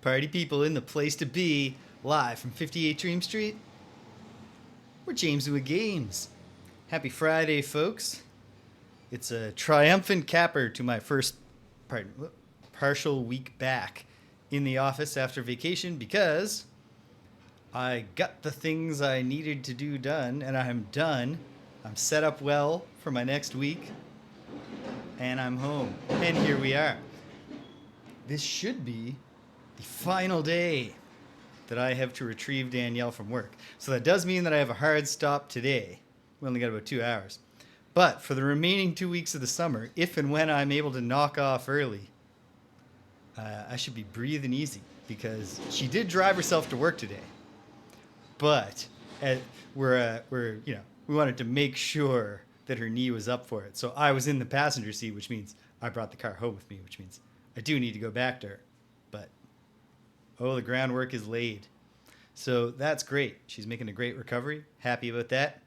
Party people in the place to be, live from 58 Dream Street. We're James with Games. Happy Friday, folks. It's a triumphant capper to my first partial week back in the office after vacation because I got the things I needed to do done, and I'm done. I'm set up well for my next week, and I'm home. And here we are. This should be the final day that I have to retrieve Danielle from work. So that does mean that I have a hard stop today. We only got about 2 hours. But for the remaining 2 weeks of the summer, if and when I'm able to knock off early, I should be breathing easy because she did drive herself to work today. But we wanted to make sure that her knee was up for it. So I was in the passenger seat, which means I brought the car home with me, which means I do need to go back to her. But, the groundwork is laid. So that's great. She's making a great recovery. Happy about that.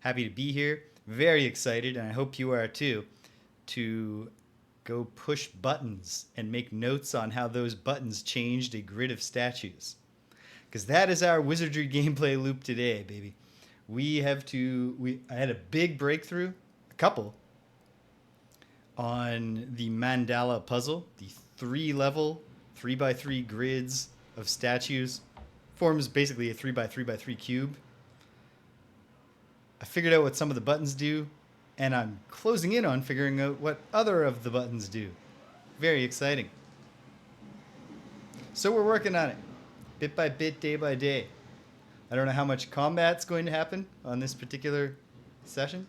Happy to be here. Very excited, and I hope you are too, to go push buttons and make notes on how those buttons changed a grid of statues. Because that is our Wizardry gameplay loop today, baby. I had a big breakthrough, a couple, on the mandala puzzle, the 3-level, 3x3 grids of statues. Forms basically a 3x3x3 cube. I figured out what some of the buttons do, and I'm closing in on figuring out what other of the buttons do. Very exciting. So we're working on it, bit by bit, day by day. I don't know how much combat's going to happen on this particular session.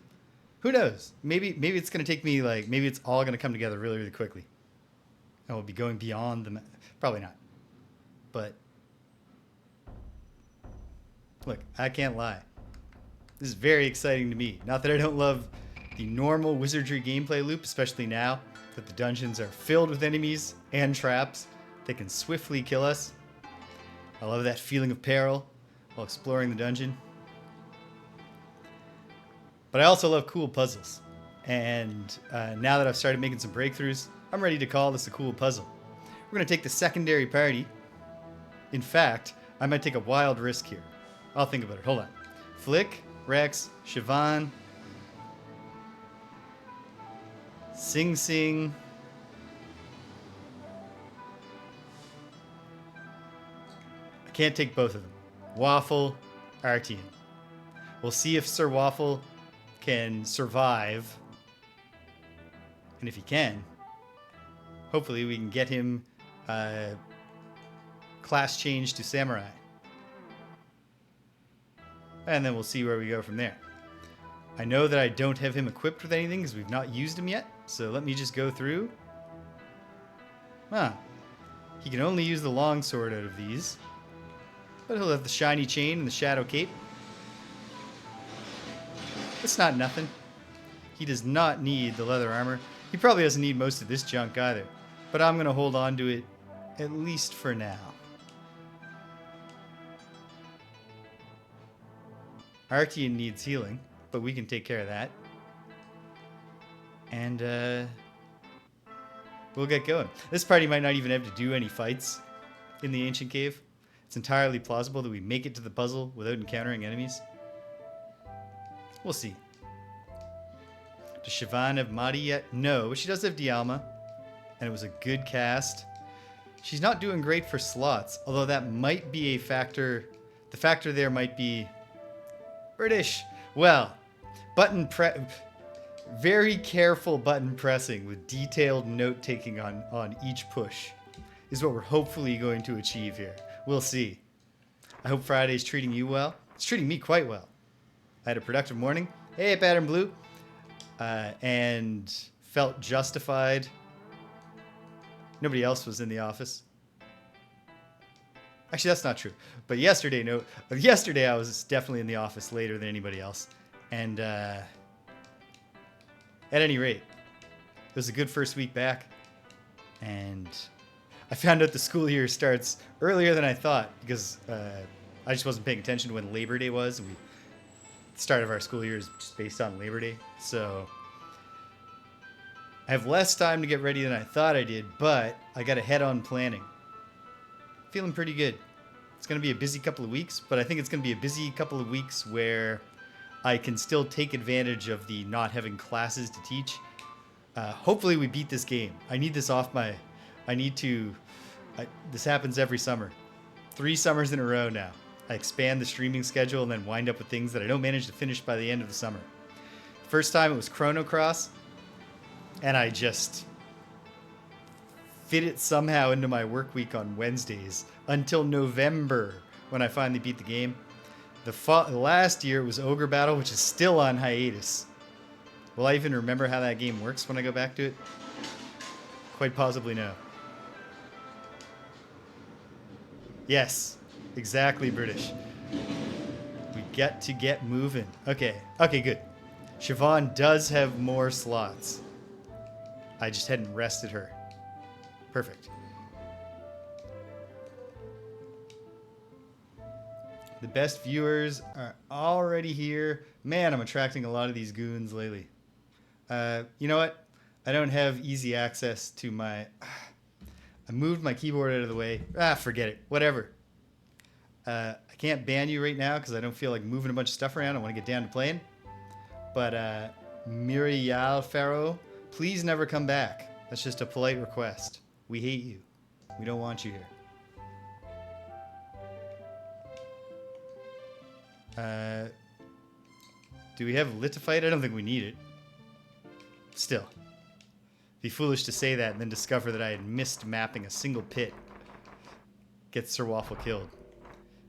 Who knows? Maybe it's going to take me, maybe it's all going to come together really, really quickly. And we'll be going beyond the... Probably not. But, look, I can't lie. This is very exciting to me. Not that I don't love the normal Wizardry gameplay loop, especially now that the dungeons are filled with enemies and traps that can swiftly kill us. I love that feeling of peril while exploring the dungeon. But I also love cool puzzles. And now that I've started making some breakthroughs, I'm ready to call this a cool puzzle. We're going to take the secondary party. In fact, I might take a wild risk here. I'll think about it. Hold on. Flick, Rex, Siobhan, Sing Sing, I can't take both of them. Waffle, Artian. We'll see if Sir Waffle can survive. And if he can, hopefully we can get him class change to Samurai. And then we'll see where we go from there. I know that I don't have him equipped with anything because we've not used him yet. So let me just go through. He can only use the longsword out of these. But he'll have the shiny chain and the shadow cape. It's not nothing. He does not need the leather armor. He probably doesn't need most of this junk either. But I'm going to hold on to it at least for now. Artian needs healing, but we can take care of that. And we'll get going. This party might not even have to do any fights in the ancient cave. It's entirely plausible that we make it to the puzzle without encountering enemies. We'll see. Does Siobhan have Mahdi yet? No, but she does have Dialma. And it was a good cast. She's not doing great for slots, although that might be a factor. The factor there might be... British. Well, very careful button pressing with detailed note taking on each push is what we're hopefully going to achieve here. We'll see. I hope Friday's treating you well. It's treating me quite well. I had a productive morning. Hey, Pattern Blue. And felt justified. Nobody else was in the office. Actually, that's not true. But yesterday I was definitely in the office later than anybody else. And at any rate, it was a good first week back. And I found out the school year starts earlier than I thought because I just wasn't paying attention to when Labor Day was. The start of our school year is just based on Labor Day. So I have less time to get ready than I thought I did, but I got ahead on planning. Feeling pretty good. It's going to be a busy couple of weeks, but I think it's going to be a busy couple of weeks where I can still take advantage of the not having classes to teach. Hopefully we beat this game. I need this off my... This happens every summer. 3 summers in a row now. I expand the streaming schedule and then wind up with things that I don't manage to finish by the end of the summer. First time it was Chrono Cross, and I just fit it somehow into my work week on Wednesdays until November when I finally beat the game. The last year it was Ogre Battle, which is still on hiatus. Will I even remember how that game works when I go back to it? Quite possibly no. Yes, exactly, British. We get to get moving. Okay, good. Siobhan does have more slots. I just hadn't rested her. Perfect. The best viewers are already here. Man, I'm attracting a lot of these goons lately. You know what? I don't have easy access to my... I moved my keyboard out of the way. Forget it. Whatever. I can't ban you right now because I don't feel like moving a bunch of stuff around. I want to get down to playing. But Muriel Farrow, please never come back. That's just a polite request. We hate you. We don't want you here. Do we have Lithophite? I don't think we need it. Still. Be foolish to say that and then discover that I had missed mapping a single pit. Get Sir Waffle killed.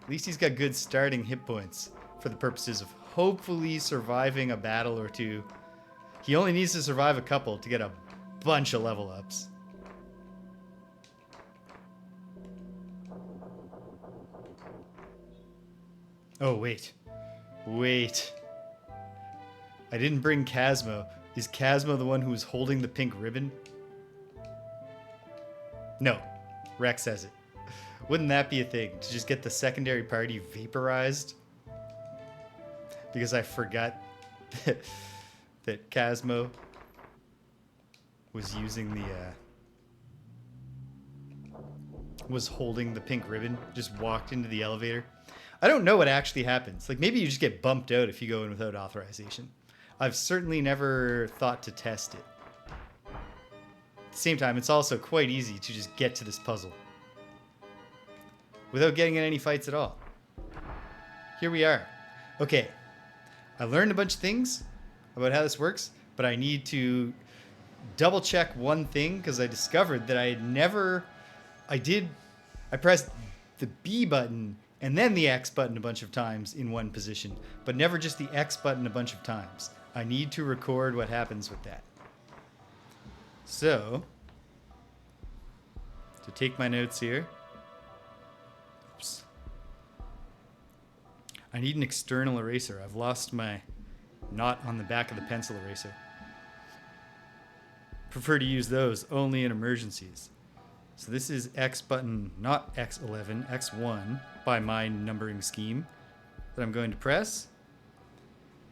At least he's got good starting hit points for the purposes of hopefully surviving a battle or two. He only needs to survive a couple to get a bunch of level ups. Oh, wait. Wait. I didn't bring Casmo. Is Casmo the one who was holding the pink ribbon? No. Rex says it. Wouldn't that be a thing? To just get the secondary party vaporized? Because I forgot that Casmo was using the... was holding the pink ribbon. Just walked into the elevator. I don't know what actually happens. Like, maybe you just get bumped out if you go in without authorization. I've certainly never thought to test it. At the same time, it's also quite easy to just get to this puzzle without getting in any fights at all. Here we are. Okay, I learned a bunch of things about how this works, but I need to double check one thing because I discovered that I pressed the B button and then the X button a bunch of times in one position, but never just the X button a bunch of times. I need to record what happens with that. So, to take my notes here. Oops. I need an external eraser. I've lost my knot on the back of the pencil eraser. Prefer to use those only in emergencies. So this is X button, not X11, X1 by my numbering scheme that I'm going to press.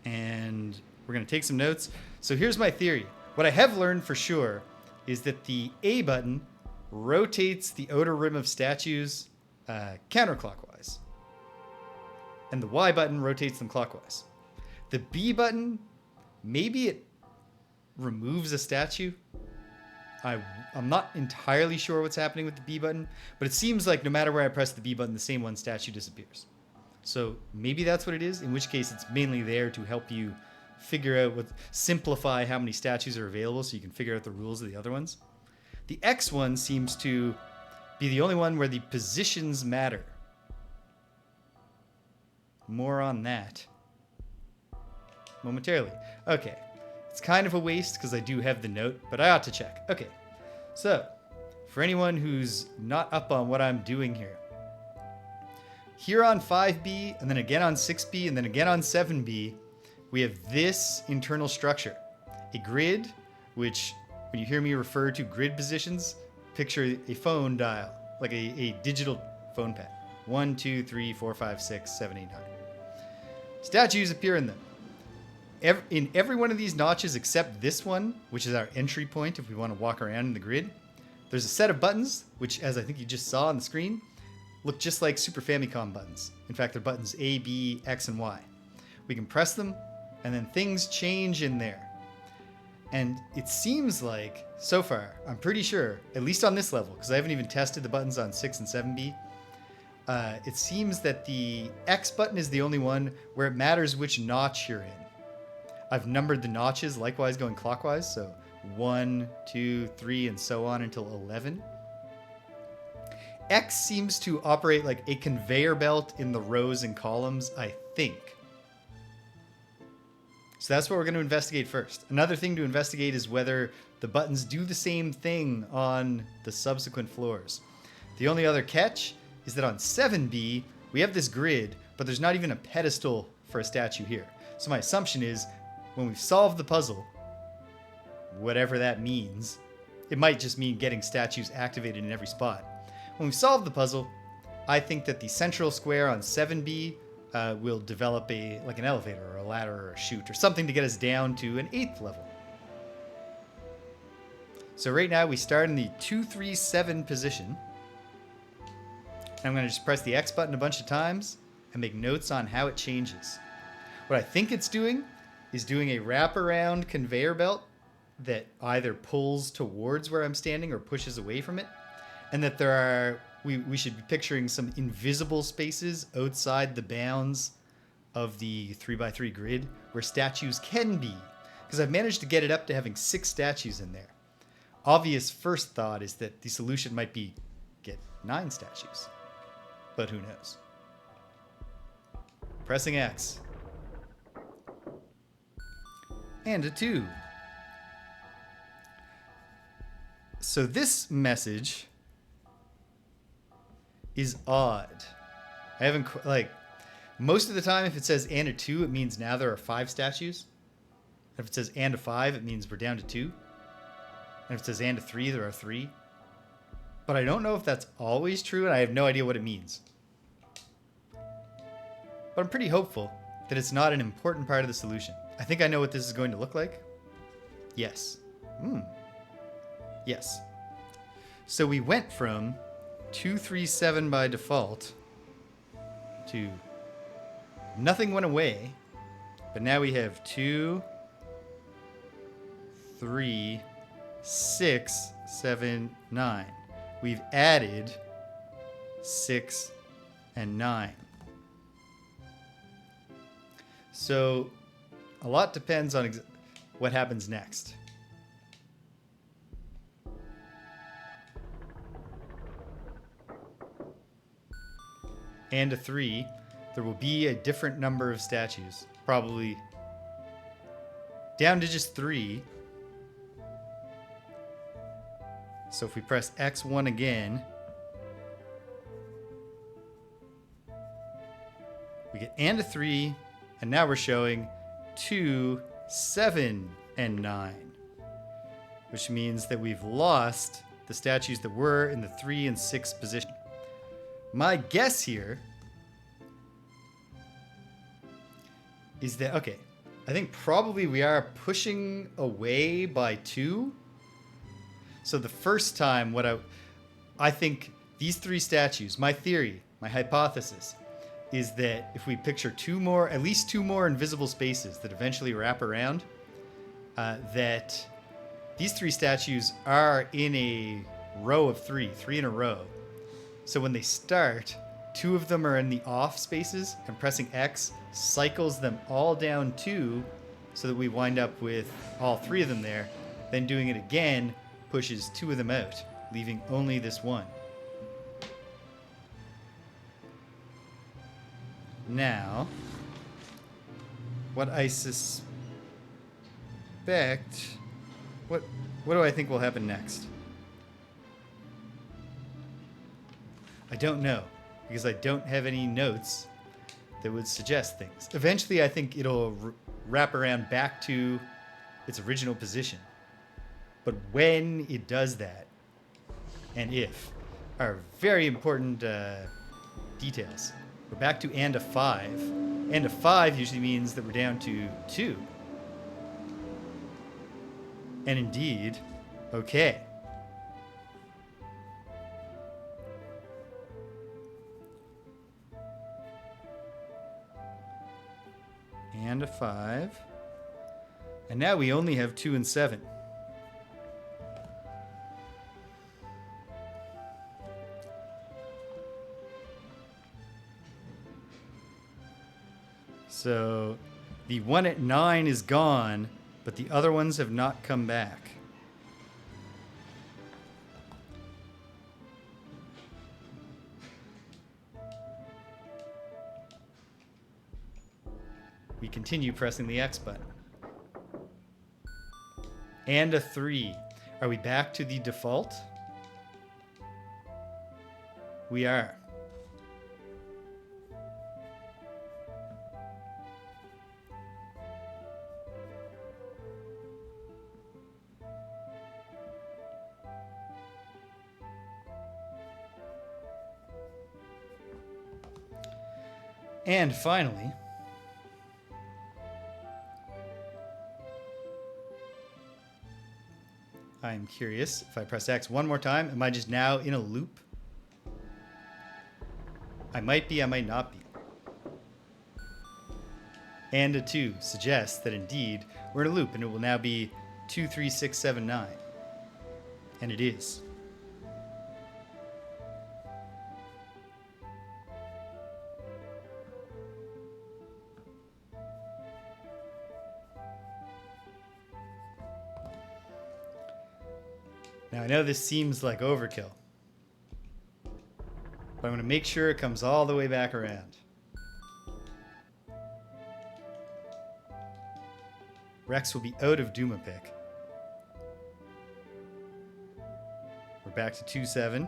And we're going to take some notes. So here's my theory. What I have learned for sure is that the A button rotates the outer rim of statues counterclockwise. And the Y button rotates them clockwise. The B button, maybe it removes a statue. I'm not entirely sure what's happening with the B button, but it seems like no matter where I press the B button, the same one statue disappears. So maybe that's what it is, in which case it's mainly there to help you figure out simplify how many statues are available so you can figure out the rules of the other ones. The X one seems to be the only one where the positions matter. More on that momentarily. Okay. It's kind of a waste because I do have the note, but I ought to check. Okay. So, for anyone who's not up on what I'm doing here. Here on 5B, and then again on 6B, and then again on 7B, we have this internal structure. A grid, which, when you hear me refer to grid positions, picture a phone dial, like a digital phone pad. 1, 2, 3, 4, 5, 6, 7, 8, 9. Statues appear in them. In every one of these notches except this one, which is our entry point if we want to walk around in the grid, there's a set of buttons, which, as I think you just saw on the screen, look just like Super Famicom buttons. In fact, they're buttons A, B, X, and Y. We can press them, and then things change in there. And it seems like, so far, I'm pretty sure, at least on this level, because I haven't even tested the buttons on 6 and 7B, it seems that the X button is the only one where it matters which notch you're in. I've numbered the notches, likewise going clockwise, so 1, 2, 3, and so on until 11. X seems to operate like a conveyor belt in the rows and columns, I think. So that's what we're going to investigate first. Another thing to investigate is whether the buttons do the same thing on the subsequent floors. The only other catch is that on 7B, we have this grid, but there's not even a pedestal for a statue here. So my assumption is, when we've solved the puzzle, whatever that means, it might just mean getting statues activated in every spot. When we've solved the puzzle, I think that the central square on 7B will develop like an elevator or a ladder or a chute or something to get us down to an 8th level. So right now we start in the 2, 3, 7 position. I'm going to just press the X button a bunch of times and make notes on how it changes. What I think it's doing is doing a wraparound conveyor belt that either pulls towards where I'm standing or pushes away from it. And that there are, we should be picturing some invisible spaces outside the bounds of the 3x3 grid where statues can be. Because I've managed to get it up to having 6 statues in there. Obvious first thought is that the solution might be get 9 statues. But who knows? Pressing X. And a 2. So this message is odd. I haven't, like, most of the time if it says and a 2, it means now there are 5 statues. If it says and a 5, it means we're down to 2. And if it says and a 3, there are 3. But I don't know if that's always true, and I have no idea what it means. But I'm pretty hopeful that it's not an important part of the solution. I think I know what this is going to look like. Yes. Yes. So we went from 2, 3, 7 by default to nothing went away, but now we have 2, 3, 6, 7, 9. We've added 6 and 9. So a lot depends on what happens next. And a 3, there will be a different number of statues. Probably down to just 3. So if we press X1 again, we get and a 3, and now we're showing 2, 7, and 9. Which means that we've lost the statues that were in the 3 and 6 position. My guess here is that, okay, I think probably we are pushing away by 2. So the first time, I think these 3 statues, my theory, my hypothesis, is that if we picture at least 2 more invisible spaces that eventually wrap around, that these 3 statues are in a row of 3 in a row. So when they start, 2 of them are in the off spaces, and pressing X cycles them all down 2 so that we wind up with all 3 of them there. Then doing it again pushes 2 of them out, leaving only this one. Now, what I suspect... What do I think will happen next? I don't know, because I don't have any notes that would suggest things. Eventually, I think it'll wrap around back to its original position. But when it does that, and if, are very important details. We're back to and a 5. And a 5 usually means that we're down to 2. And indeed, okay. 5. And now we only have 2 and 7. So the one at 9 is gone, but the other ones have not come back. We continue pressing the X button. And a 3. Are we back to the default? We are. And finally, I'm curious, if I press X one more time, am I just now in a loop? I might be, I might not be. And a 2 suggests that indeed we're in a loop, and it will now be 2, 3, 6, 7, 9. And it is. Now, I know this seems like overkill, but I'm going to make sure it comes all the way back around. Rex will be out of DUMAPIC. We're back to 2, 7,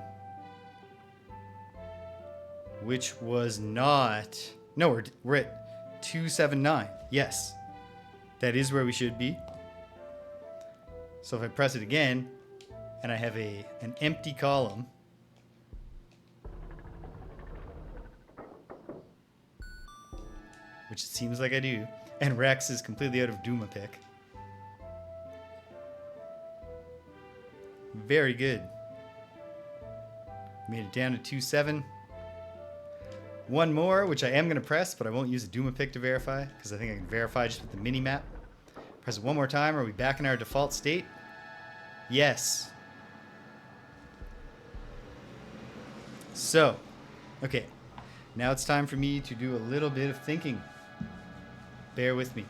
which was not... No, we're at 2, 7, 9. Yes, that is where we should be. So if I press it again, and I have an empty column, which it seems like I do, and Rex is completely out of DUMAPIC. Very good. Made it down to 2, 7. One more, which I am going to press, but I won't use a DUMAPIC to verify, because I think I can verify just with the mini-map. Press it one more time. Are we back in our default state? Yes. So, okay, now it's time for me to do a little bit of thinking. Bear with me.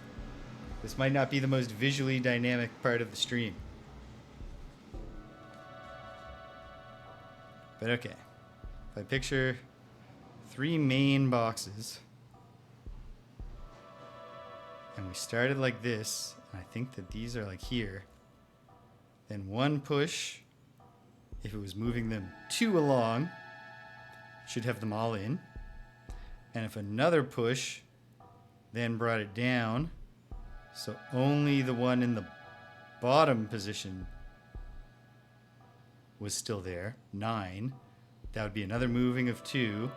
This might not be the most visually dynamic part of the stream. But okay, if I picture 3 main boxes, and we started like this, and I think that these are like here, then one push, if it was moving them 2 along, should have them all in. And if another push then brought it down, so only the one in the bottom position was still there, 9, that would be another moving of 2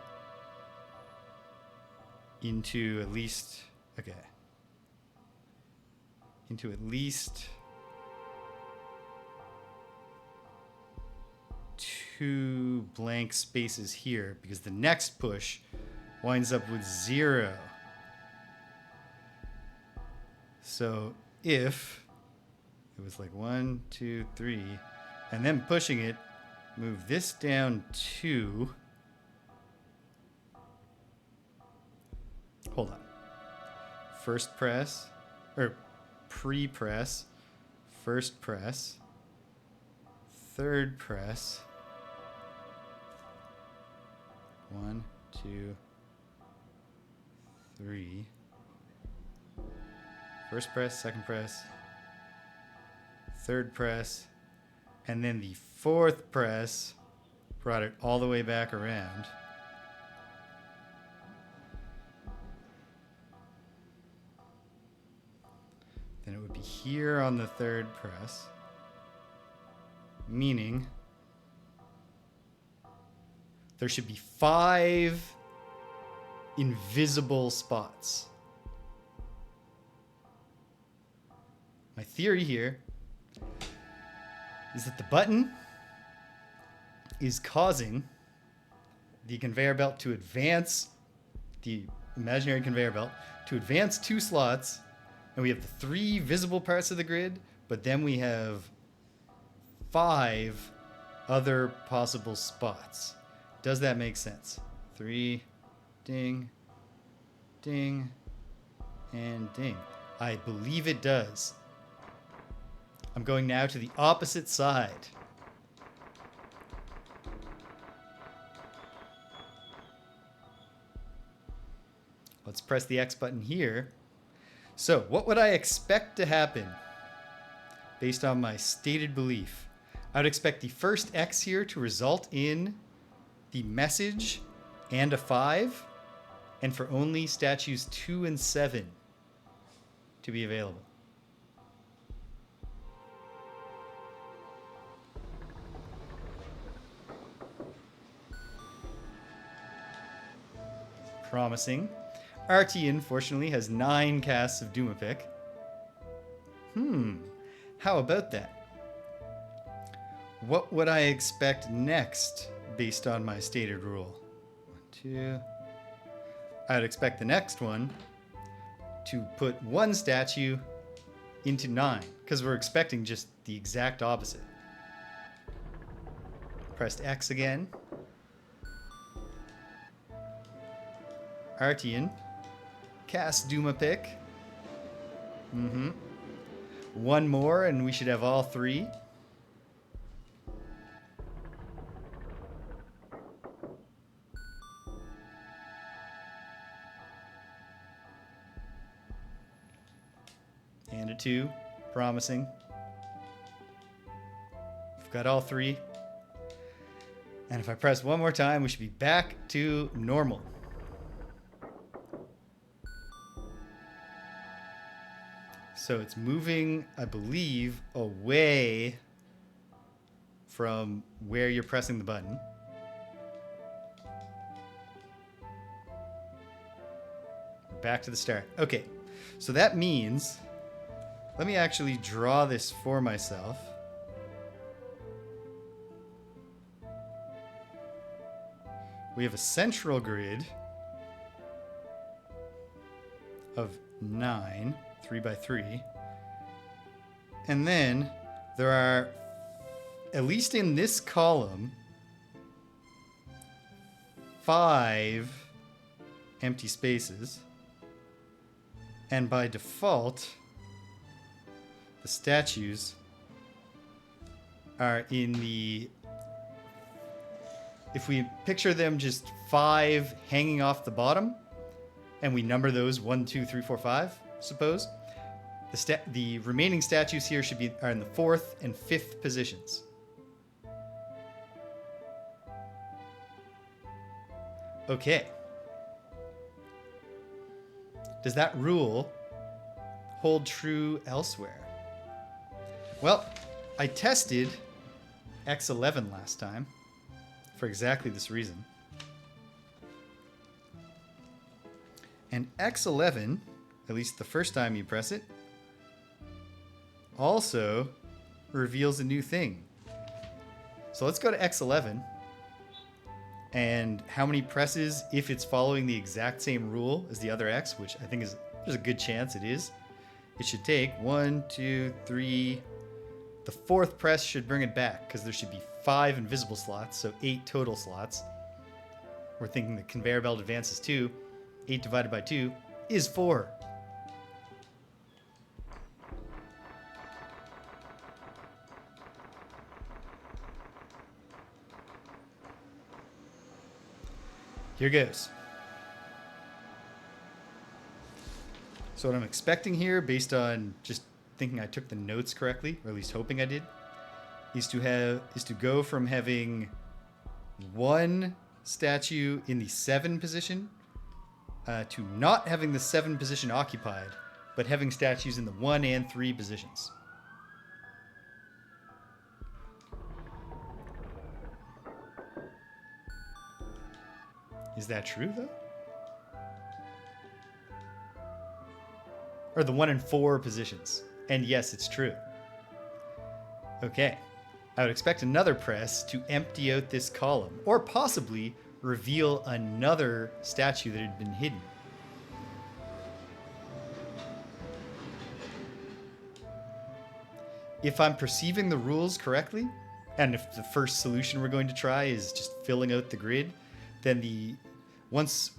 into at least, okay, into at least 2 blank spaces here, because the next push winds up with 0. So if it was like 1, 2, 3, and then pushing it, move this down 2. Hold on. First press, or pre-press, first press, third press, 1, 2, 3. First press, second press, third press, and then the fourth press brought it all the way back around. Then it would be here on the third press, meaning there should be 5 invisible spots. My theory here is that the button is causing the conveyor belt to advance, the imaginary conveyor belt, to advance 2 slots And we have the 3 visible parts of the grid, but then we have 5 other possible spots. Does that make sense? 3, ding, ding, and ding. I believe it does. I'm going now to the opposite side. Let's press the X button here. So, what would I expect to happen based on my stated belief? I would expect the first X here to result in the message and a 5, and for only statues 2 and 7 to be available. Promising. RT, unfortunately, has 9 casts of DUMAPIC. How about that? What would I expect next based on my stated rule? 1, 2. I'd expect the next one to put 1 statue into 9, because we're expecting just the exact opposite. Pressed X again. Artian. Cast DUMAPIC. 1 more and we should have all 3. And a 2. Promising. We've got all 3. And if I press 1 more time, we should be back to normal. So it's moving, I believe, away from where you're pressing the button. We're back to the start. Okay, so that means, let me actually draw this for myself. We have a central grid of 9. 3 by 3. And then there are, at least in this column, 5 empty spaces. And by default, the statues are in the, if we picture them just 5 hanging off the bottom, and we number those 1, 2, 3, 4, 5, suppose, the remaining statues here are in the 4th and 5th positions. Okay. Does that rule hold true elsewhere? Well, I tested X11 last time for exactly this reason. And X11, at least the first time you press it, also reveals a new thing. So let's go to X11. And how many presses, if it's following the exact same rule as the other X, which I think there's a good chance it is, it should take 1, 2, 3. The 4th press should bring it back, because there should be 5 invisible slots, so 8 total slots. We're thinking the conveyor belt advances 2. 8 divided by 2 is 4. Here goes. So what I'm expecting here, based on just thinking I took the notes correctly, or at least hoping I did, is to go from having 1 statue in the 7 position to not having the 7 position occupied, but having statues in the 1 and 3 positions. Is that true, though? Or the 1 and 4 positions. And yes, it's true. Okay. I would expect another press to empty out this column, or possibly reveal another statue that had been hidden. if I'm perceiving the rules correctly, and if the first solution we're going to try is just filling out the grid, then once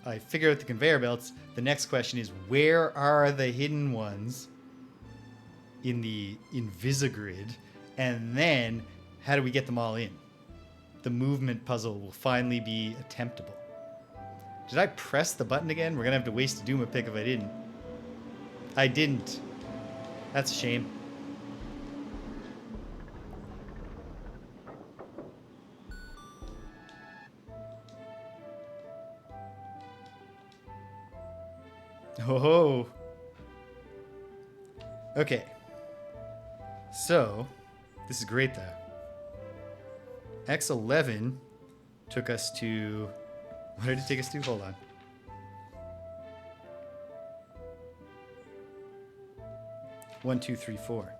I figure out the conveyor belts, the next question is, where are the hidden ones in the Invisigrid? And then how do we get them all in? The movement puzzle will finally be attemptable. Did I press the button again? We're gonna have to waste a DUMAPIC if I didn't. I didn't. That's a shame. Oh. Okay. So, this is great though. X11 took us to... What did it take us to? Hold on. One, two, three, four.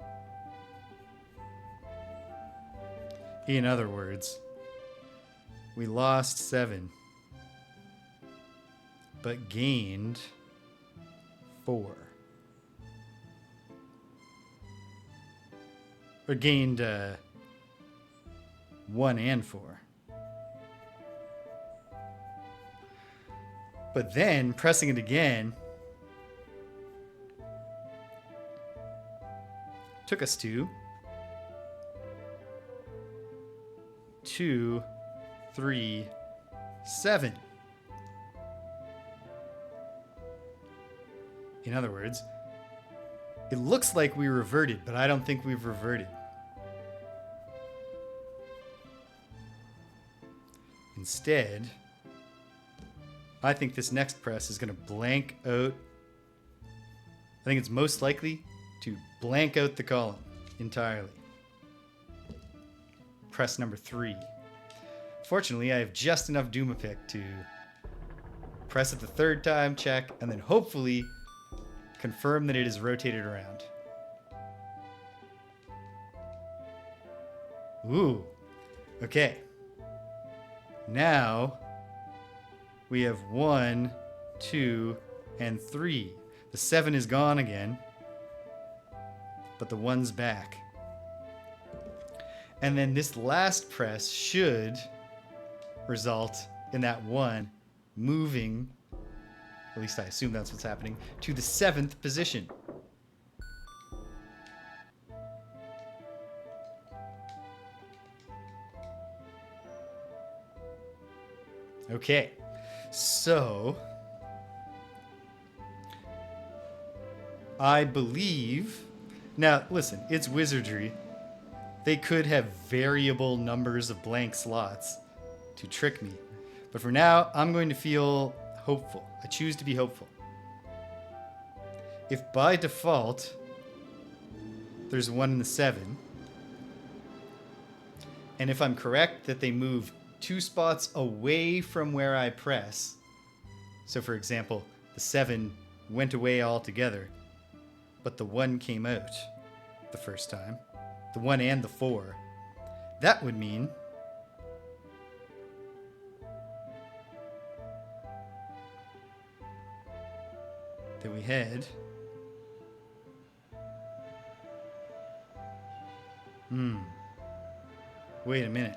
In other words, we lost 7, but gained 4. Or gained 1 and 4. But then, pressing it again, took us to 2, 3, 7. In other words, it looks like we reverted, but I don't think we've reverted. Instead, I think this next press is going to blank out. I think it's most likely to blank out the column entirely. Press number 3. Fortunately, I have just enough DUMAPIC to press it the third time, check, and then hopefully confirm that it is rotated around. Ooh. Okay. Now we have 1, 2, and 3. The 7 is gone again, but the 1's back. And then this last press should result in that 1 moving, at least I assume that's what's happening, to the 7th position. Okay, so I believe, now listen, it's Wizardry. They could have variable numbers of blank slots to trick me. But for now, I'm going to feel hopeful. I choose to be hopeful. If by default, there's 1 in the 7, and if I'm correct that they move 2 spots away from where I press, so for example, the 7 went away altogether, but the 1 came out the first time, the 1 and the 4, that would mean that we had wait a minute.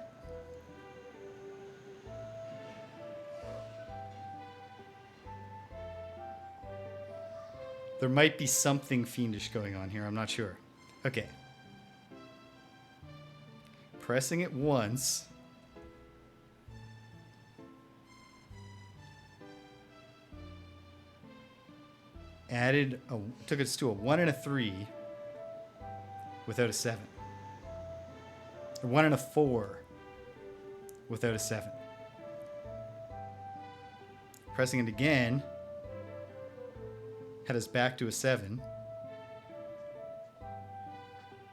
There might be something fiendish going on here, I'm not sure. Okay. Pressing it once. Took us to a 1 and a 3 without a 7. A 1 and a 4 without a 7. Pressing it again had us back to a 7.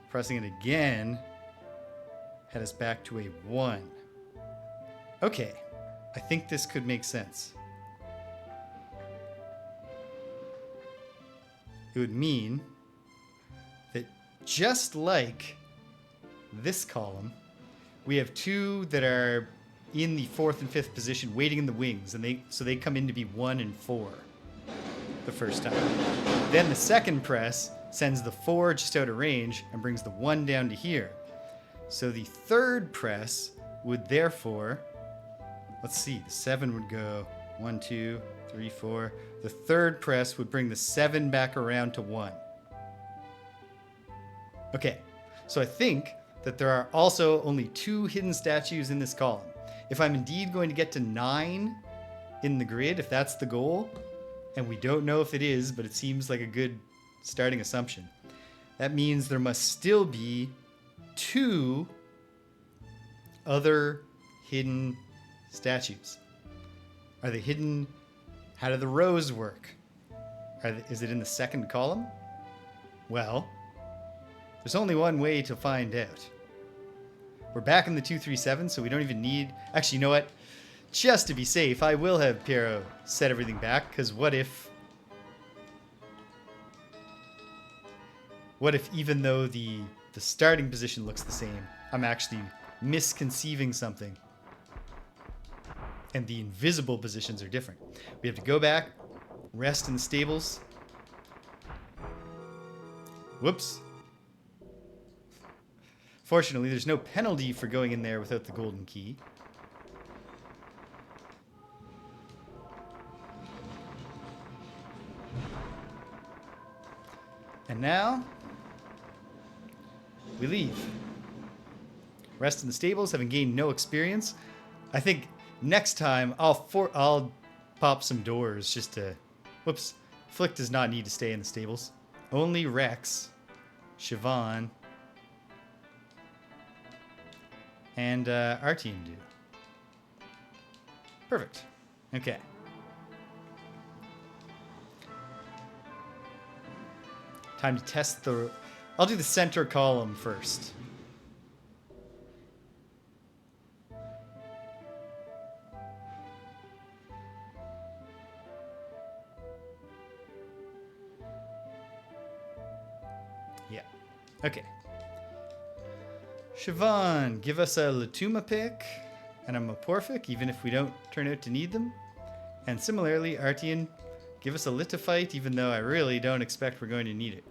Pressing it again had us back to a 1. Okay, I think this could make sense. It would mean that just like this column, we have 2 that are in the 4th and 5th position waiting in the wings, and they come in to be 1 and 4 the first time. Then the second press sends the 4 just out of range and brings the 1 down to here. So the third press would therefore, let's see, the 7 would go 1, 2, 3, 4. The third press would bring the 7 back around to 1. Okay, so I think that there are also only 2 hidden statues in this column. If I'm indeed going to get to 9 in the grid, if that's the goal, and we don't know if it is, but it seems like a good starting assumption, that means there must still be 2 other hidden statues. Are they hidden? How do the rows work? Is it in the second column? Well, there's only one way to find out. We're back in the 237, so we don't even need... Actually, you know what? Just to be safe, I will have Piero set everything back, because what if even though the starting position looks the same, I'm actually misconceiving something, and the invisible positions are different. We have to go back, rest in the stables. Whoops. Fortunately, there's no penalty for going in there without the golden key. And now, we leave. Rest in the stables, having gained no experience. I think next time I'll pop some doors just to... Whoops. Flick does not need to stay in the stables. Only Rex, Siobhan, and our team do. Perfect. Okay. Time to test the... I'll do the center column first. Yeah. Okay. Siobhan, give us a DUMAPIC and a Morphic, even if we don't turn out to need them. And similarly, Artian, give us a Lithophite, even though I really don't expect we're going to need it.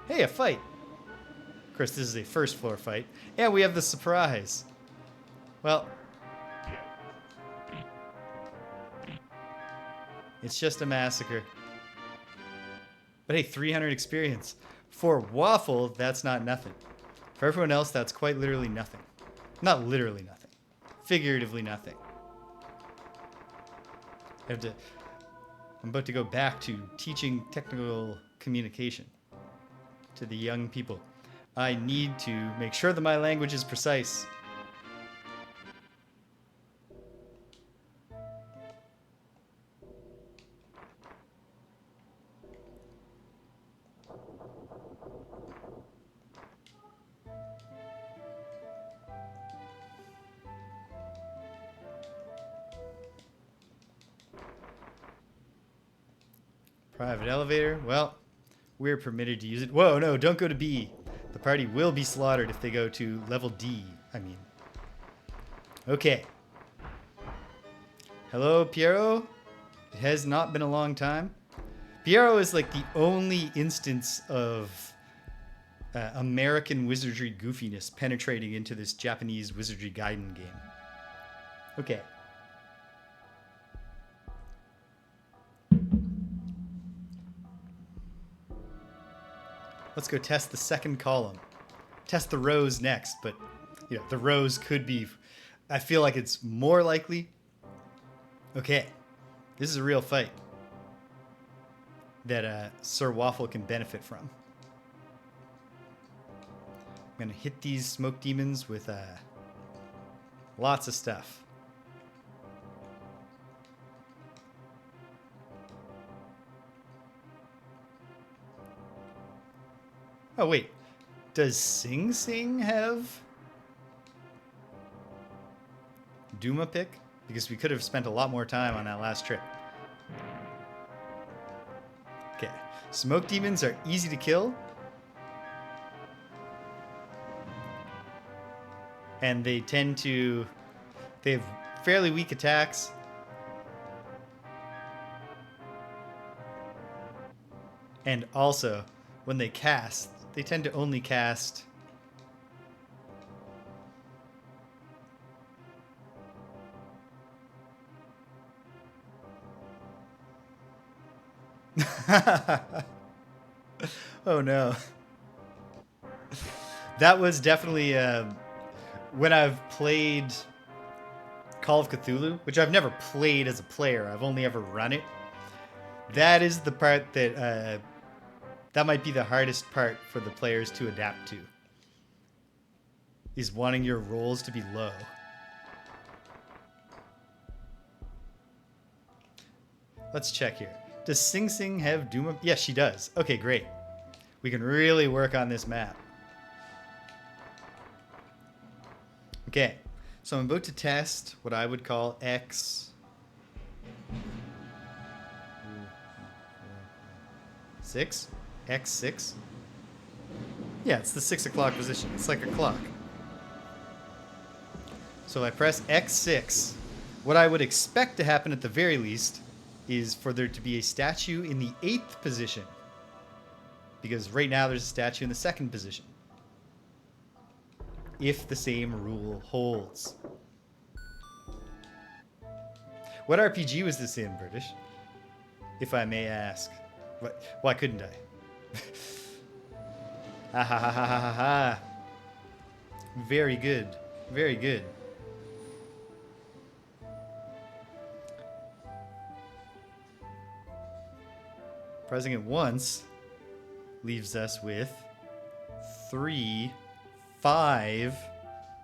Hey, a fight! Of course, this is a first floor fight. And we have the surprise. Well, it's just a massacre. But hey, 300 experience. For Waffle, that's not nothing. For everyone else, that's quite literally nothing. Not literally nothing. Figuratively nothing. I'm about to go back to teaching technical communication to the young people. I need to make sure that my language is precise. Private elevator. Well, we're permitted to use it. Whoa, no, don't go to B. The party will be slaughtered if they go to level D, I mean. Okay. Hello, Piero. It has not been a long time. Piero is like the only instance of American wizardry goofiness penetrating into this Japanese Wizardry Gaiden game. Okay. Let's go test the second column. Test the rows next, but you know, the rows could be... I feel like it's more likely. Okay. This is a real fight that Sir Waffle can benefit from. I'm going to hit these smoke demons with lots of stuff. Oh, wait. Does Sing Sing have DUMAPIC? Because we could have spent a lot more time on that last trip. Okay. Smoke demons are easy to kill. And they tend to... They have fairly weak attacks. And also, when they cast, they tend to only cast... Oh no. That was definitely when I've played Call of Cthulhu, which I've never played as a player. I've only ever run it. That is the part that that might be the hardest part for the players to adapt to. Is wanting your rolls to be low. Let's check here. Does Sing Sing have Doom? Yes, she does. Okay, great. We can really work on this map. Okay, so I'm about to test what I would call X. Six? X6? Yeah, it's the 6 o'clock position. It's like a clock. So I press X6. What I would expect to happen at the very least is for there to be a statue in the 8th position. Because right now there's a statue in the 2nd position. If the same rule holds. What RPG was this in, British? If I may ask. Why couldn't I? Ha ha ha ha ha ha. Very good. Very good. Pressing it once leaves us with 3, 5,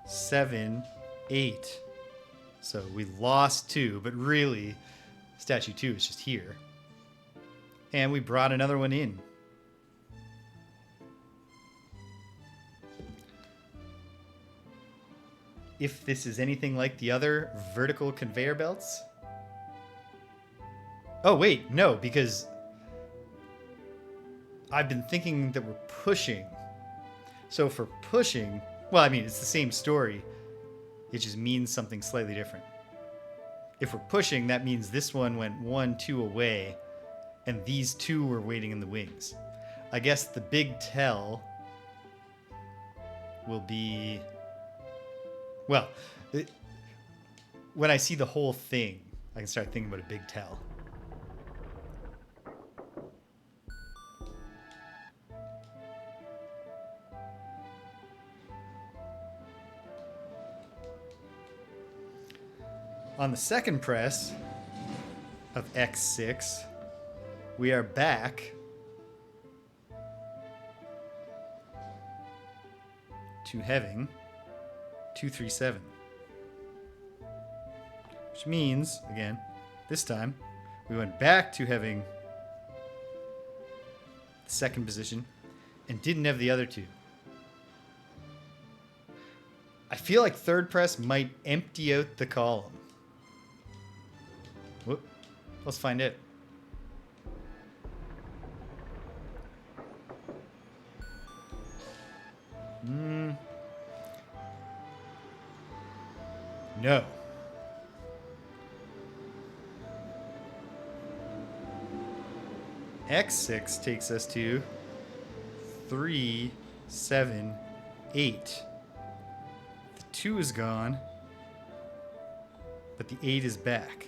7, 8. So we lost 2, but really, statue 2 is just here. And we brought another one in. If this is anything like the other vertical conveyor belts. Oh, wait, no, because I've been thinking that we're pushing. So for pushing, well, I mean, it's the same story. It just means something slightly different. If we're pushing, that means this one went 1, 2 away, and these 2 were waiting in the wings. I guess the big tell will be... Well, when I see the whole thing, I can start thinking about a big tell. On the second press of X6, we are back to having 237. Which means, again, this time, we went back to having the second position and didn't have the other 2. I feel like third press might empty out the column. Whoop. Let's find it. No. X6 takes us to 3, 7, 8. The 2 is gone, but the 8 is back.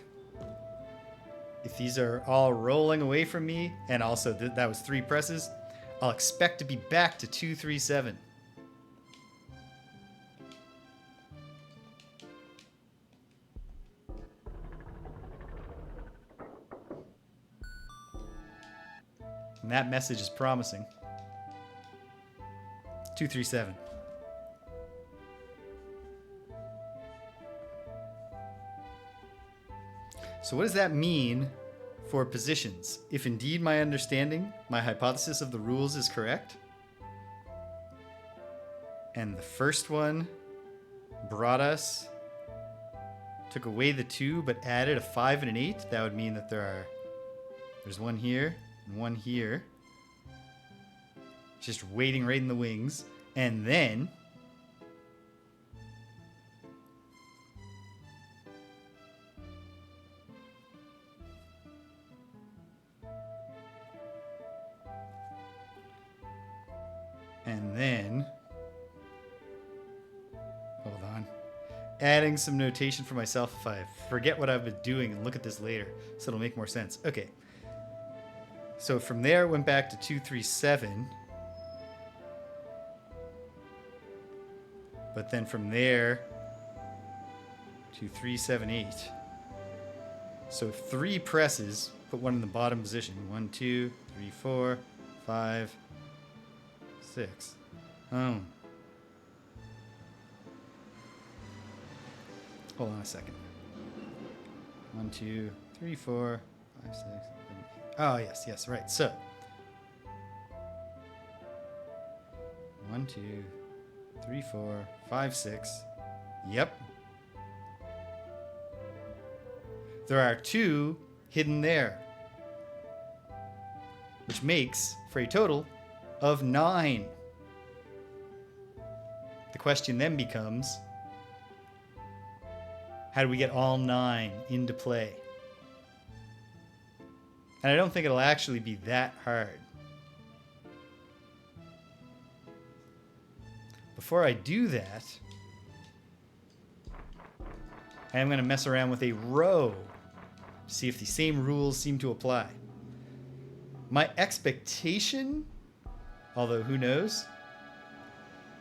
If these are all rolling away from me, and also that was 3 presses, I'll expect to be back to 2, 3, 7. And that message is promising. 2, 3, 7. So what does that mean for positions? If indeed my understanding, my hypothesis of the rules is correct, and the first one brought us, took away the 2 but added a 5 and an 8, that would mean that there's one here and one here, just waiting right in the wings, and then then, hold on, adding some notation for myself if I forget what I've been doing and look at this later, so it'll make more sense. Okay. So from there, it went back to 237. But then from there to 378. So 3 presses, put one in the bottom position. 1, 2, 3, 4, 5, 6. Oh. Hold on a second. 1, 2, 3, 4, 5, 6, 7, 8. Oh, yes, right. So 1, 2, 3, 4, 5, 6. Yep. There are 2 hidden there, which makes for a total of 9. The question then becomes, how do we get all 9 into play? And I don't think it'll actually be that hard. Before I do that, I am going to mess around with a row to see if the same rules seem to apply. My expectation, although who knows,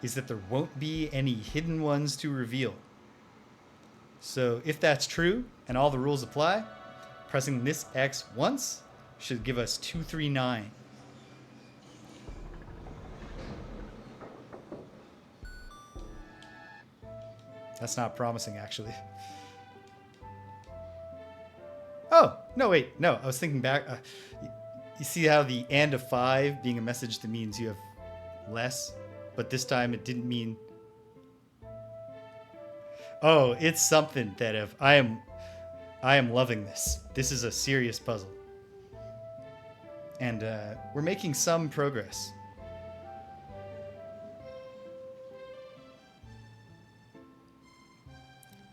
is that there won't be any hidden ones to reveal. So if that's true and all the rules apply, pressing this X once should give us 239. That's not promising, actually. Oh, no, wait. No, I was thinking back. You see how the and of 5 being a message that means you have less, but this time it didn't mean... Oh, it's something that if I am loving this. This is a serious puzzle. And we're making some progress.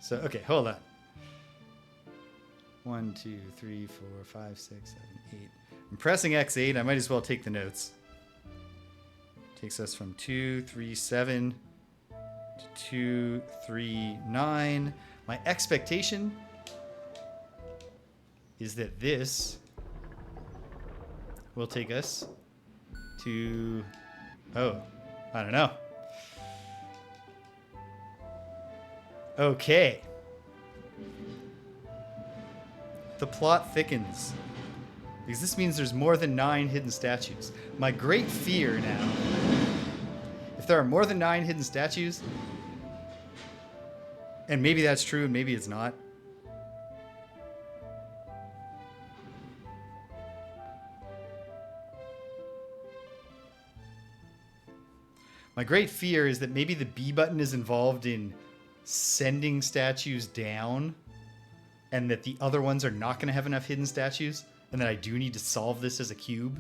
So, okay, hold on. 1, 2, 3, 4, 5, 6, 7, 8. I'm pressing X8. I might as well take the notes. Takes us from 237 to 239. My expectation is that this will take us to... Oh, I don't know. Okay. The plot thickens, because this means there's more than 9 hidden statues. My great fear now, if there are more than 9 hidden statues, and maybe that's true and maybe it's not, my great fear is that maybe the B button is involved in sending statues down, and that the other ones are not going to have enough hidden statues, and that I do need to solve this as a cube.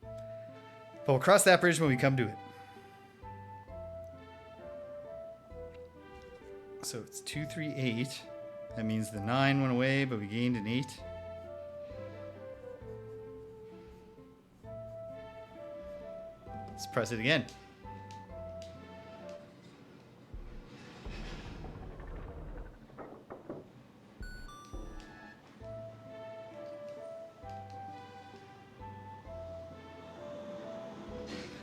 But we'll cross that bridge when we come to it. So it's 238. That means the 9 went away, but we gained an 8. Let's press it again.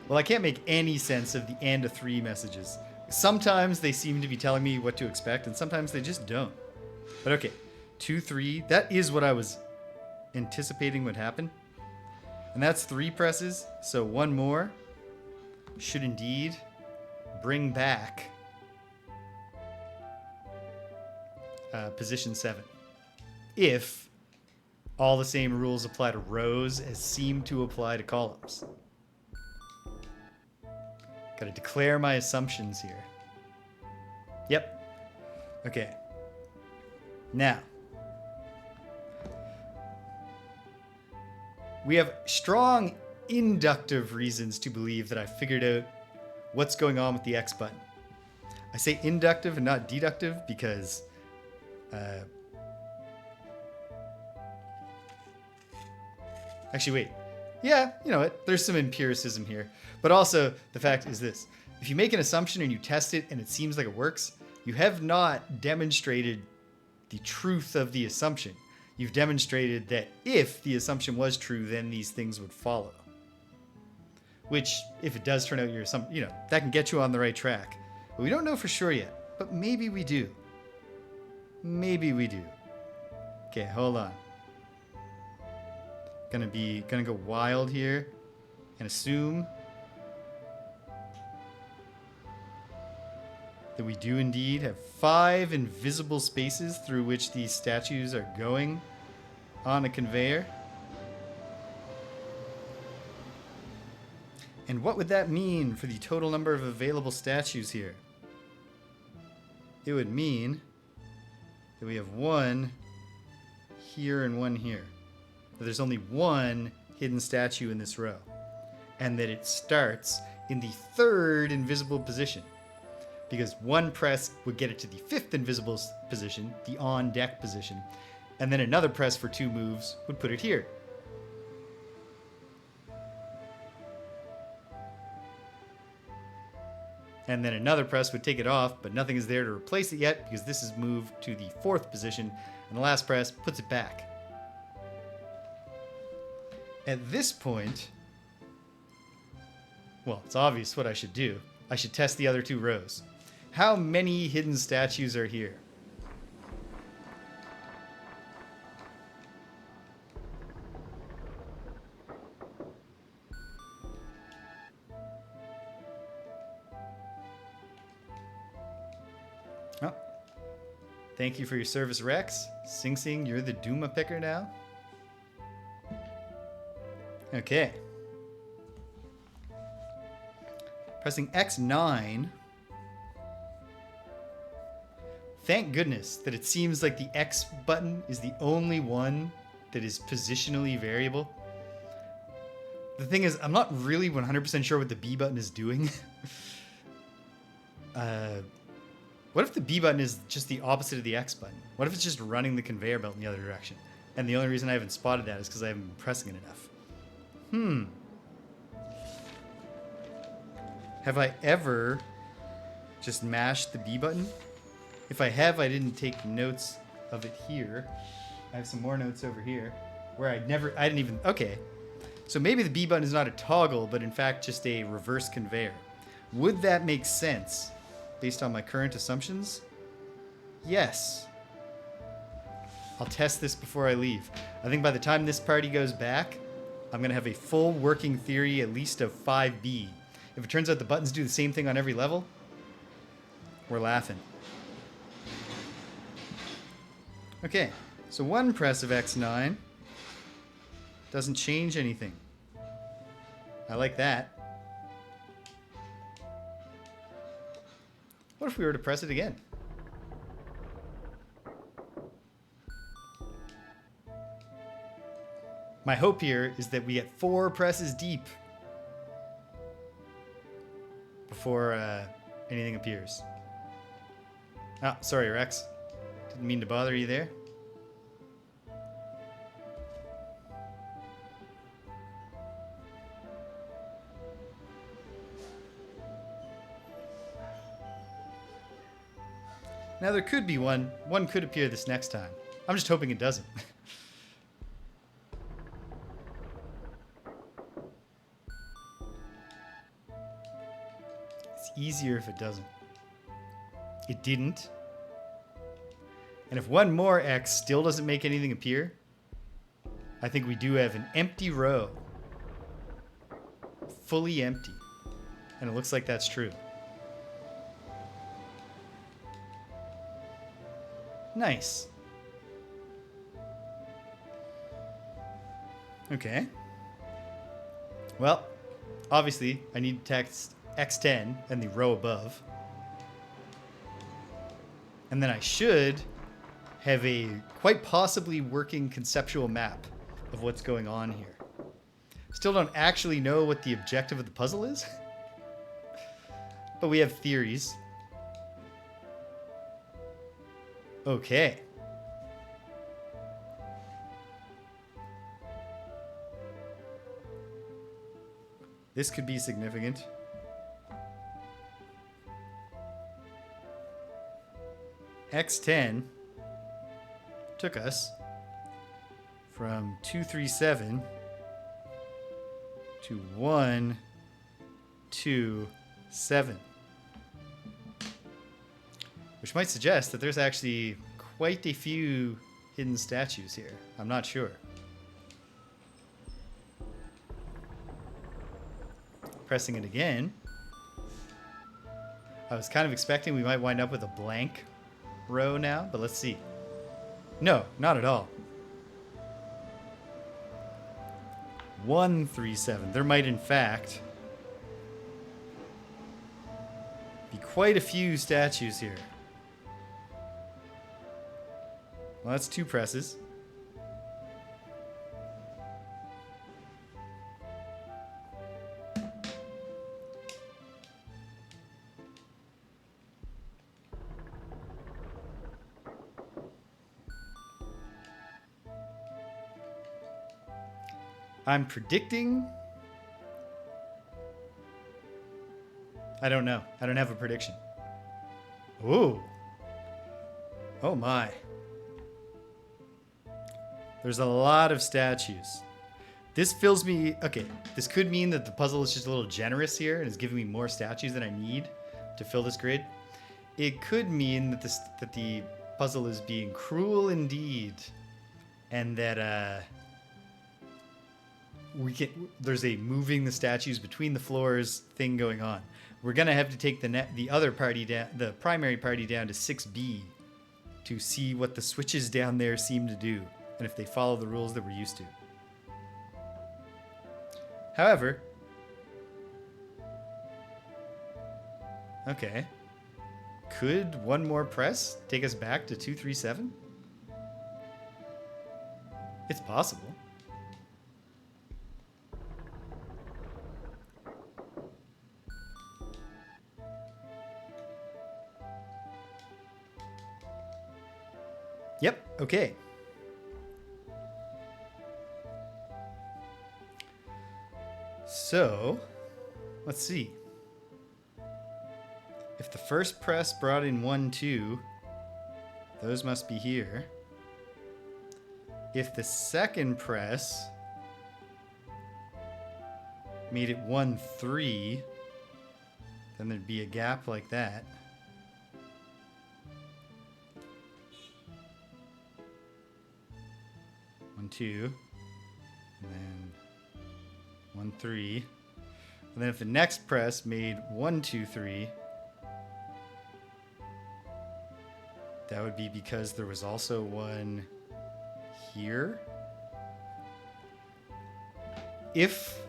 Well, I can't make any sense of the and of 3 messages. Sometimes they seem to be telling me what to expect, and sometimes they just don't. But okay, 2, 3, that is what I was anticipating would happen. And that's 3 presses, so 1 more should indeed bring back position 7. If all the same rules apply to rows as seem to apply to columns. Gotta declare my assumptions here. Yep. Okay. Now, we have strong inductive reasons to believe that I figured out what's going on with the X button. I say inductive and not deductive because actually, wait. Yeah, you know what? There's some empiricism here. But also, the fact is this. If you make an assumption and you test it and it seems like it works, you have not demonstrated the truth of the assumption. You've demonstrated that if the assumption was true, then these things would follow. Which, if it does turn out your assumption, you know, that can get you on the right track. But we don't know for sure yet. But maybe we do. Maybe we do. Okay, hold on. Gonna go wild here and assume that we do indeed have 5 invisible spaces through which these statues are going on a conveyor. And what would that mean for the total number of available statues here? It would mean that we have 1 here and 1 here. That there's only 1 hidden statue in this row. And that it starts in the 3rd invisible position. Because 1 press would get it to the 5th invisible position, the on-deck position. And then another press for 2 moves would put it here. And then another press would take it off, but nothing is there to replace it yet because this is moved to the 4th position. And the last press puts it back. At this point, well, it's obvious what I should do. I should test the other 2 rows. How many hidden statues are here? Oh. Thank you for your service, Rex. Sing Sing, you're the DUMAPICer now. Okay. Pressing X9. Thank goodness that it seems like the X button is the only one that is positionally variable. The thing is, I'm not really 100% sure what the B button is doing. What if the B button is just the opposite of the X button? What if it's just running the conveyor belt in the other direction? And the only reason I haven't spotted that is because I haven't been pressing it enough. Have I ever just mashed the B button? If I have, I didn't take notes of it here. I have some more notes over here where okay. So maybe the B button is not a toggle, but in fact just a reverse conveyor. Would that make sense based on my current assumptions? Yes. I'll test this before I leave. I think by the time this party goes back, I'm going to have a full working theory, at least of 5B. If it turns out the buttons do the same thing on every level, we're laughing. Okay, so 1 press of X9 doesn't change anything. I like that. What if we were to press it again? My hope here is that we get 4 presses deep before anything appears. Oh, sorry, Rex. Didn't mean to bother you there. Now there could be one. One could appear this next time. I'm just hoping it doesn't. It's easier if it doesn't. It didn't. And if one more X still doesn't make anything appear, I think we do have an empty row. Fully empty. And it looks like that's true. Nice. Okay. Well, obviously, I need to text X10 and the row above. And then I should have a quite possibly working conceptual map of what's going on here. Still don't actually know what the objective of the puzzle is. But we have theories. Okay. This could be significant. X10 took us from 237 to 127. Which might suggest that there's actually quite a few hidden statues here. I'm not sure. Pressing it again. I was kind of expecting we might wind up with a blank row now, but let's see. No, not at all. 137. There might, in fact, be quite a few statues here. Well, that's 2 presses. I'm predicting... I don't know. I don't have a prediction. Ooh. Oh my. There's a lot of statues. This fills me... Okay, this could mean that the puzzle is just a little generous here and is giving me more statues than I need to fill this grid. It could mean that the puzzle is being cruel indeed, and that there's a moving the statues between the floors thing going on. We're gonna have to take the other party down, the primary party down to 6B, to see what the switches down there seem to do, and if they follow the rules that we're used to. However, okay, could one more press take us back to 237? It's possible. Yep, okay. So, let's see. If the first press brought in 1, 2, those must be here. If the second press made it 1, 3, then there'd be a gap like that. One, 2, and then 1, 3. And then if the next press made 1, 2, 3, that would be because there was also one here. If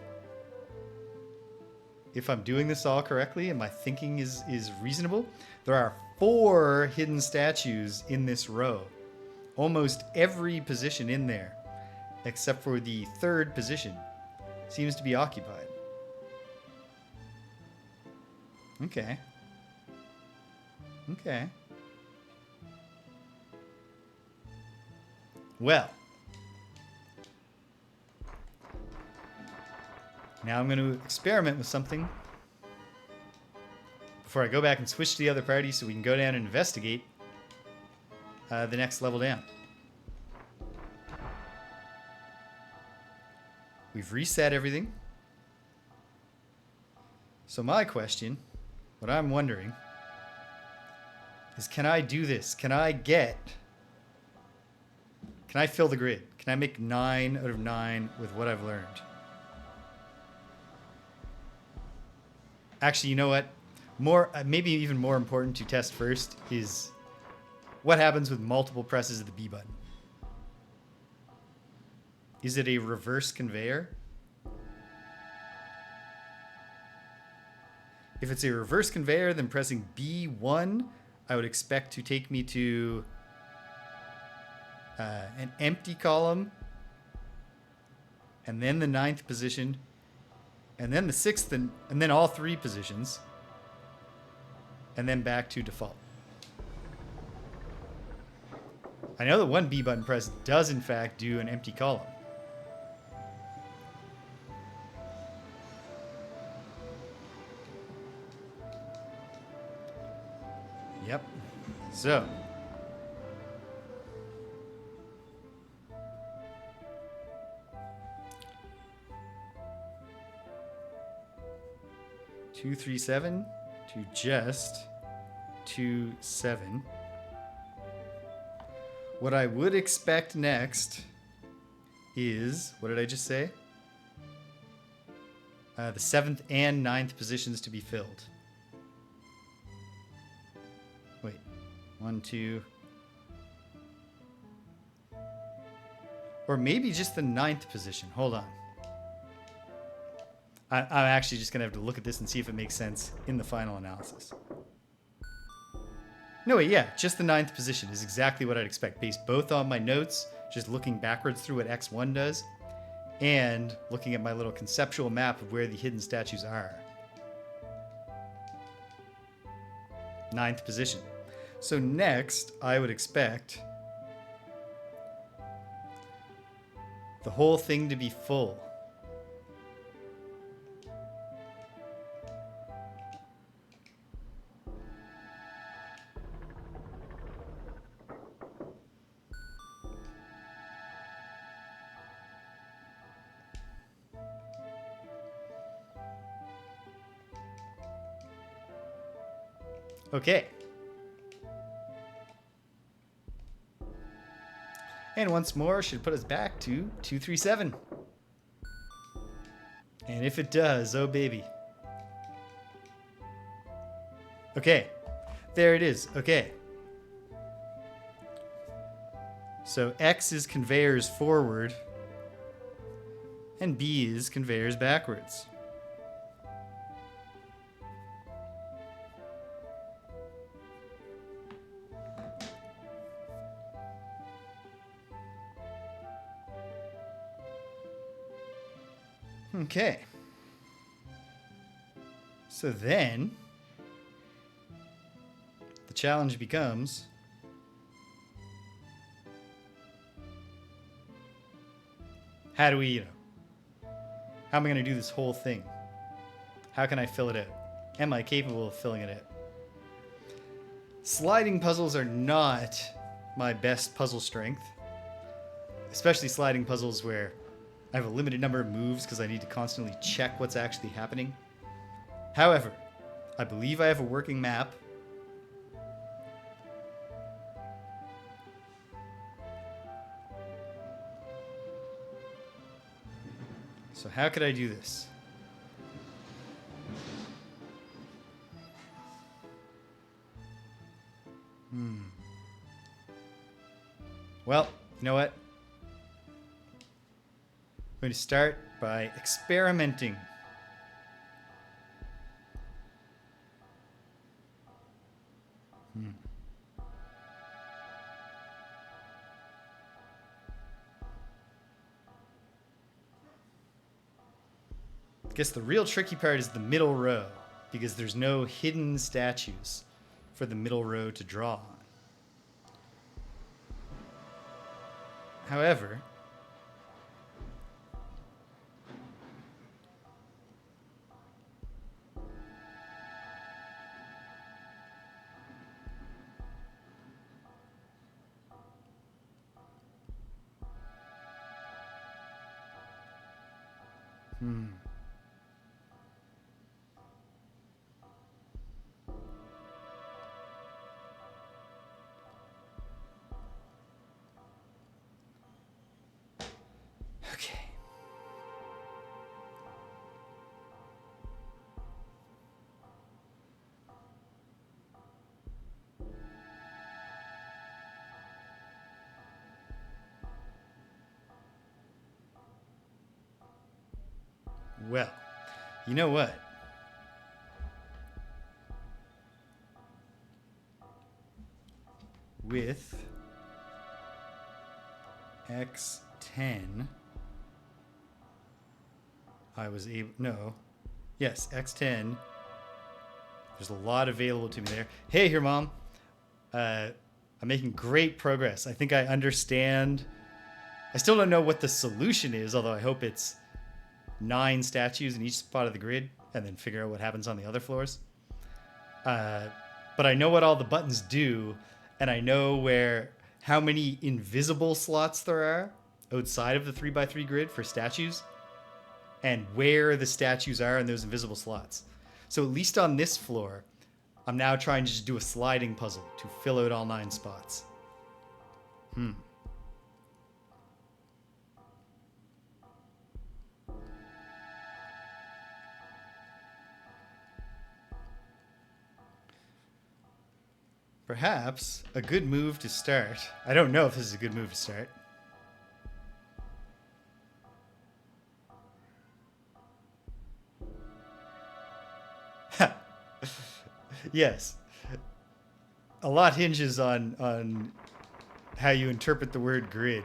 I'm doing this all correctly and my thinking is reasonable, there are 4 hidden statues in this row. Almost every position in there, except for the 3rd position, seems to be occupied. Okay. Okay. Well. Now I'm going to experiment with something before I go back and switch to the other party so we can go down and investigate the next level down. We've reset everything. So my question, what I'm wondering, is can I do this? Can I fill the grid? Can I make 9 out of 9 with what I've learned? Actually, you know what? Maybe even more important to test first is what happens with multiple presses of the B button. Is it a reverse conveyor? If it's a reverse conveyor, then pressing B1, I would expect to take me to an empty column, and then the 9th position, and then the 6th, and then all 3 positions, and then back to default. I know that one B button press does in fact do an empty column. Yep. So. Two, 3, 7 to just 2, 7. What I would expect next is, what did I just say? The 7th and 9th positions to be filled. Wait, 1, 2. Or maybe just the 9th position. Hold on. I'm actually just going to have to look at this and see if it makes sense in the final analysis. No, wait, yeah, just the 9th position is exactly what I'd expect, based both on my notes, just looking backwards through what X1 does, and looking at my little conceptual map of where the hidden statues are. 9th position. So next, I would expect the whole thing to be full. Okay. And once more should put us back to 237. And if it does, oh baby. Okay. There it is. Okay. So X is conveyors forward and B is conveyors backwards. Okay. So then, the challenge becomes, how do we, how am I going to do this whole thing? How can I fill it out? Am I capable of filling it out? Sliding puzzles are not my best puzzle strength, especially sliding puzzles where I have a limited number of moves because I need to constantly check what's actually happening. However, I believe I have a working map. So how could I do this? Well, you know what? I'm going to start by experimenting. I guess the real tricky part is the middle row, because there's no hidden statues for the middle row to draw on. However, okay. Well, you know what? With X10, I was able, no, yes, X10, there's a lot available to me there. Hey, here, Mom. I'm making great progress. I think I understand. I still don't know what the solution is, although I hope it's 9 statues in each spot of the grid and then figure out what happens on the other floors. But but I know what all the buttons do, and I know how many invisible slots there are outside of the 3x3 grid for statues, and where the statues are in those invisible slots. So at least on this floor, I'm now trying to just do a sliding puzzle to fill out all 9 spots. Perhaps a good move to start. I don't know if this is a good move to start. Yes. A lot hinges on how you interpret the word grid.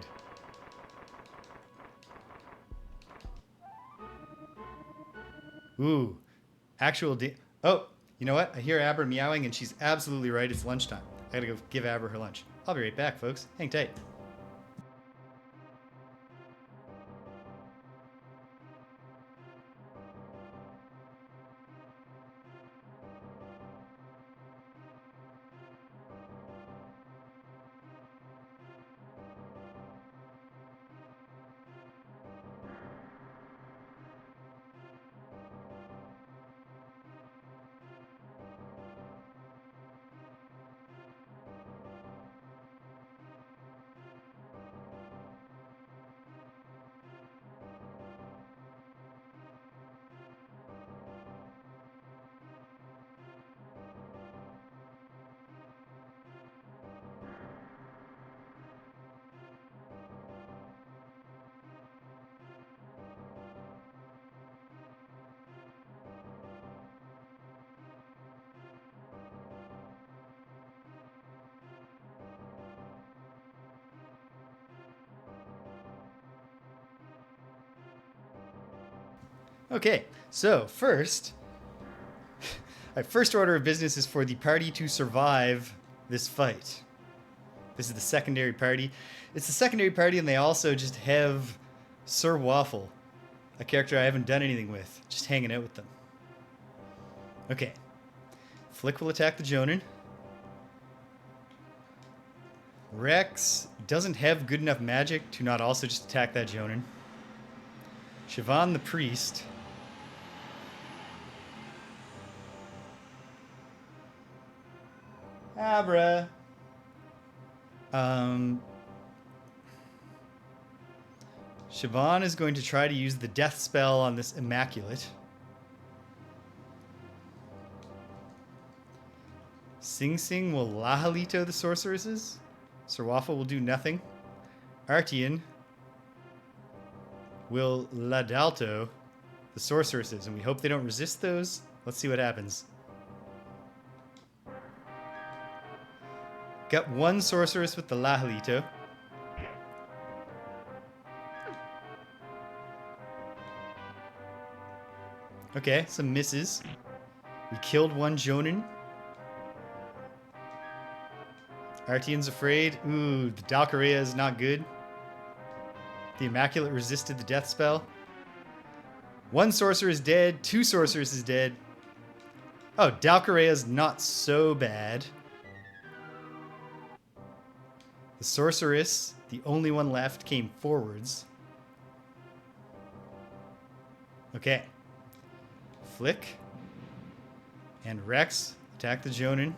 Ooh. Oh, you know what? I hear Abra meowing, and she's absolutely right. It's lunchtime. I gotta go give Abra her lunch. I'll be right back, folks. Hang tight. Okay, so first, my first order of business is for the party to survive this fight. This is the secondary party. It's the secondary party, and they also just have Sir Waffle, a character I haven't done anything with, just hanging out with them. Okay. Flick will attack the Jonin. Rex doesn't have good enough magic to not also just attack that Jonin. Siobhan the Priest. Abra. Siobhan is going to try to use the death spell on this Immaculate. Sing Sing will Lahalito the sorceresses. Sir Waffle will do nothing. Artian will Ladalto the sorceresses, and we hope they don't resist those. Let's see what happens. Got one sorceress with the Lahalito. Okay, some misses. We killed one Jonin. Artian's afraid. Ooh, the Dalcaria is not good. The Immaculate resisted the death spell. One sorcerer is dead. Two sorcerers is dead. Oh, Dalcaria is not so bad. The sorceress, the only one left, came forwards. Okay. Flick and Rex attack the Jonin.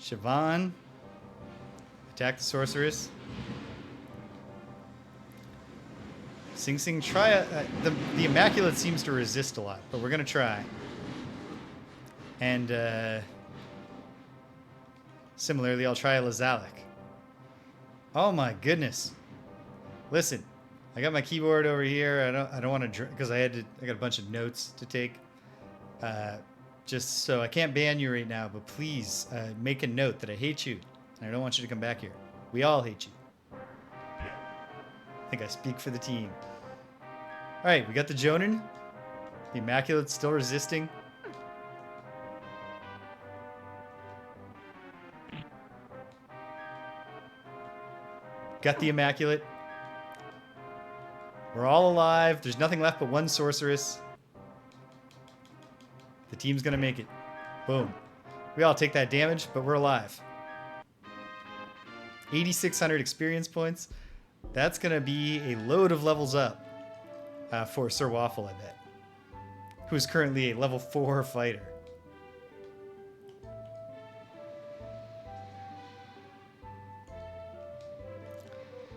Siobhan attack the sorceress. Sing Sing, try the Immaculate seems to resist a lot, but we're gonna try. And similarly, I'll try a Lazalic. Oh my goodness! Listen, I got my keyboard over here. I don't want to because I got a bunch of notes to take. Just so I can't ban you right now, but please make a note that I hate you, and I don't want you to come back here. We all hate you. I think I speak for the team. All right, we got the Jonin. The Immaculate's still resisting. Got the Immaculate. We're all alive. There's nothing left but one sorceress. The team's gonna make it. Boom. We all take that damage, but we're alive. 8,600 experience points. That's going to be a load of levels up for Sir Waffle, I bet. Who is currently a level 4 fighter.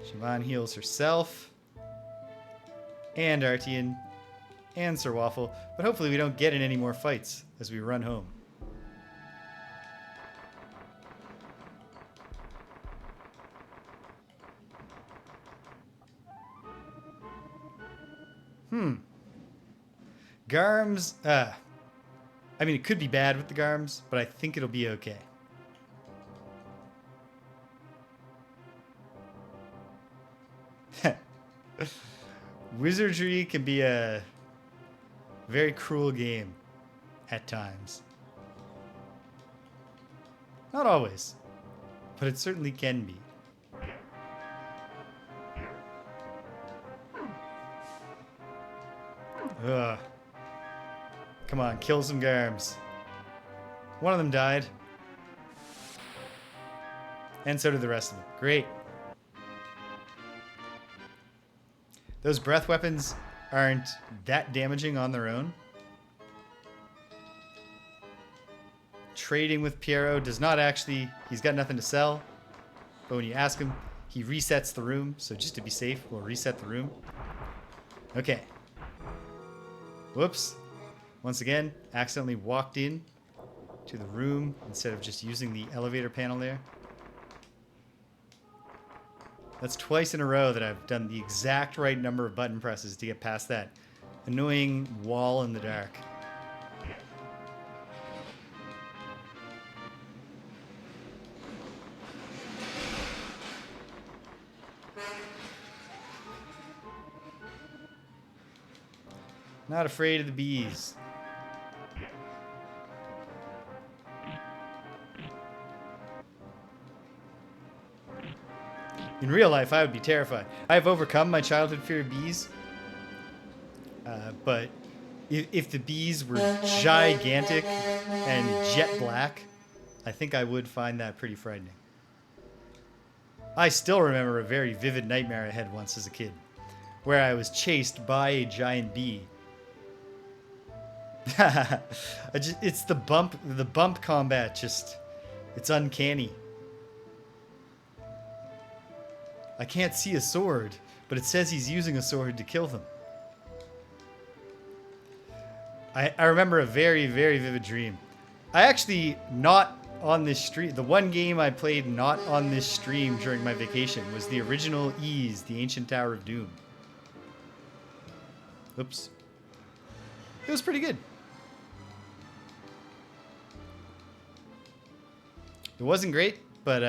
Siobhan heals herself. And Artian. And Sir Waffle. But hopefully we don't get in any more fights as we run home. Garms, I mean, it could be bad with the Garms, but I think it'll be okay. Wizardry can be a very cruel game at times. Not always, but it certainly can be. Ugh. Come on, kill some Garms. One of them died. And so did the rest of them. Great. Those breath weapons aren't that damaging on their own. Trading with Piero does not actually... He's got nothing to sell. But when you ask him, he resets the room. So just to be safe, we'll reset the room. Okay. Whoops. Once again, accidentally walked in to the room instead of just using the elevator panel there. That's twice in a row that I've done the exact right number of button presses to get past that annoying wall in the dark. Not afraid of the bees. In real life, I would be terrified. I've overcome my childhood fear of bees. But if the bees were gigantic and jet black, I think I would find that pretty frightening. I still remember a very vivid nightmare I had once as a kid, where I was chased by a giant bee. It's the bump combat, just, it's uncanny. I can't see a sword, but it says he's using a sword to kill them. I remember a very, very vivid dream. I actually, not on this stream, the one game I played not on this stream during my vacation was the original Ys, the Ancient Tower of Doom. Oops. It was pretty good. It wasn't great, but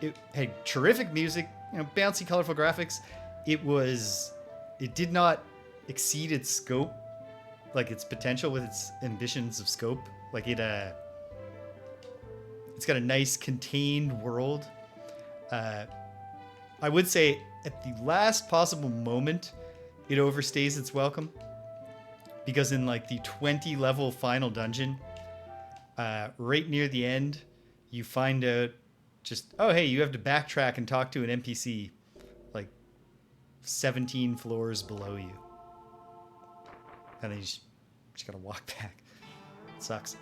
it had terrific music, you know, bouncy, colorful graphics. It did not exceed its scope, like its potential with its ambitions of scope. Like it's got a nice contained world. I would say at the last possible moment, it overstays its welcome, because in like the 20 level final dungeon, right near the end, you find out just, oh, hey, you have to backtrack and talk to an NPC like 17 floors below you. And then you just gotta walk back. It sucks.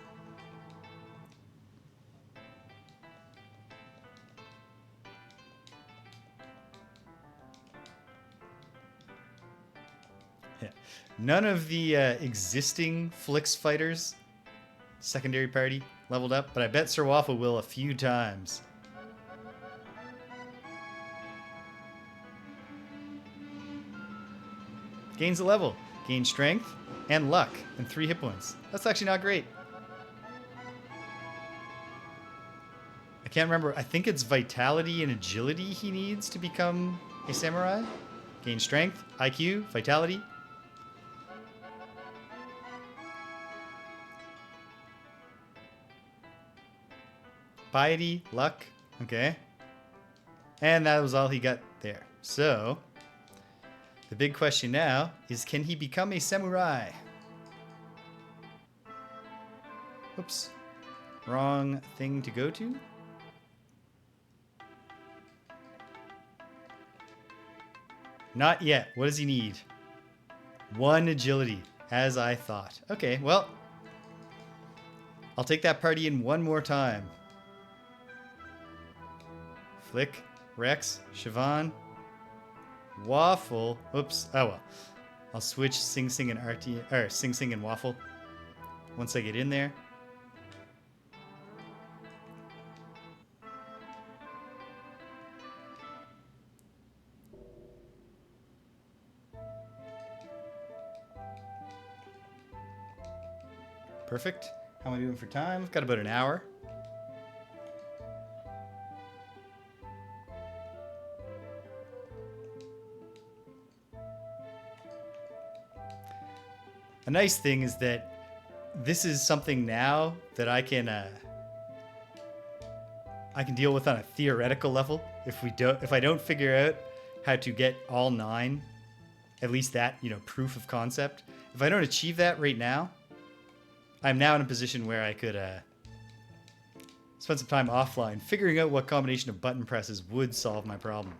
Yeah. None of the existing Flix fighters, secondary party, leveled up, but I bet Sir Waffle will a few times. Gains a level. Gains strength and luck and 3 hit points. That's actually not great. I can't remember. I think it's vitality and agility he needs to become a samurai. Gain strength, IQ, vitality. Piety, luck, okay. And that was all he got there. So, the big question now is, can he become a samurai? Oops. Wrong thing to go to. Not yet. What does he need? 1 agility, as I thought. Okay, well, I'll take that party in one more time. Flick, Rex, Siobhan, Waffle. Oops. Oh well. I'll switch Sing Sing and Sing Sing and Waffle once I get in there. Perfect. How am I doing for time? I've got about an hour. A nice thing is that this is something now that I can deal with on a theoretical level. If I don't figure out how to get all 9, at least that, proof of concept. If I don't achieve that right now, I'm now in a position where I could spend some time offline figuring out what combination of button presses would solve my problem.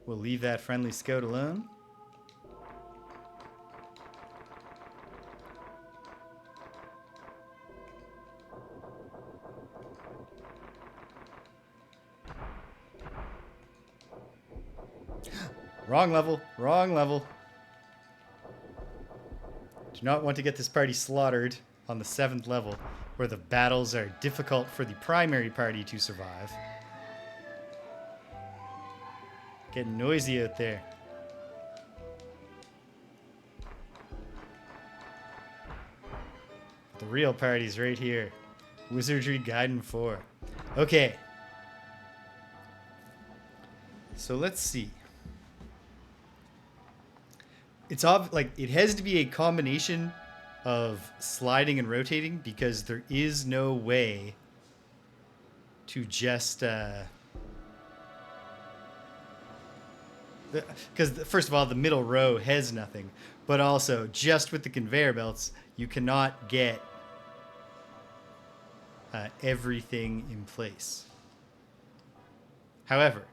We'll leave that friendly scout alone. Wrong level, wrong level. Do not want to get this party slaughtered on the 7th level, where the battles are difficult for the primary party to survive. Getting noisy out there. The real party's right here. Wizardry Gaiden IV. Okay. So let's see. It's it has to be a combination of sliding and rotating, because there is no way to just because first of all, the middle row has nothing, but also just with the conveyor belts, you cannot get everything in place. However,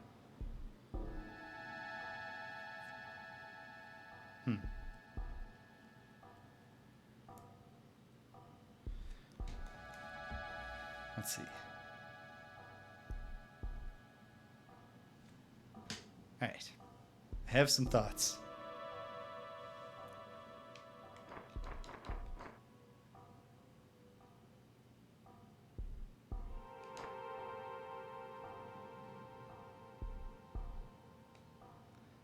let's see. All right. I have some thoughts.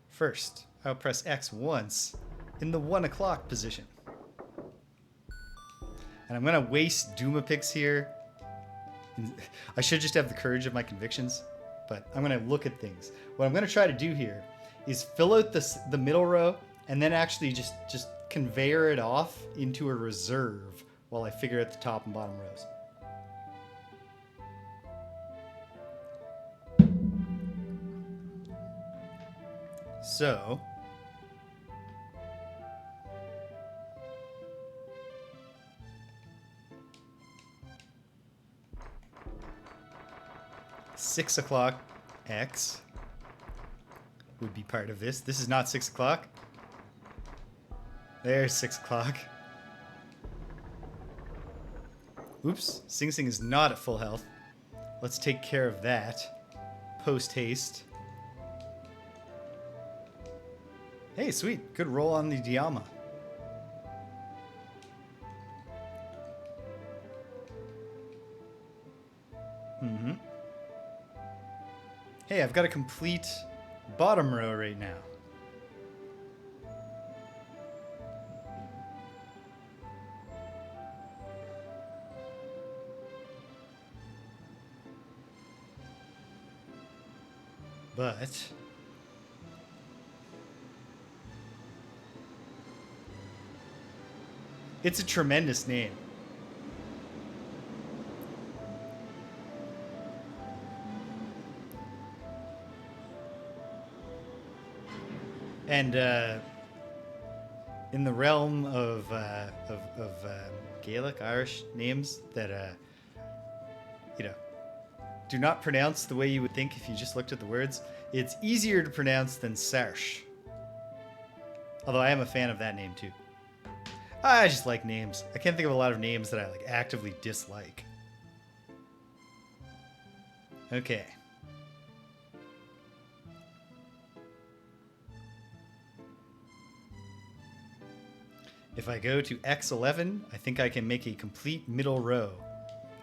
First, I'll press X once in the 1 o'clock position. And I'm going to waste DUMAPICs here. I should just have the courage of my convictions, but I'm going to look at things. What I'm going to try to do here is fill out the middle row and then actually just conveyor it off into a reserve while I figure out the top and bottom rows. So, six o'clock X would be part of this. This is not 6 o'clock. There's 6 o'clock. Oops, Sing Sing is not at full health. Let's take care of that post haste. Hey, sweet. Good roll on the Diama. Mm-hmm. Hey, I've got a complete bottom row right now. But it's a tremendous name. And in the realm of Gaelic, Irish names that you know do not pronounce the way you would think if you just looked at the words. It's easier to pronounce than Sarsh. Although I am a fan of that name too. I just like names. I can't think of a lot of names that I like actively dislike. Okay. If I go to X11, I think I can make a complete middle row.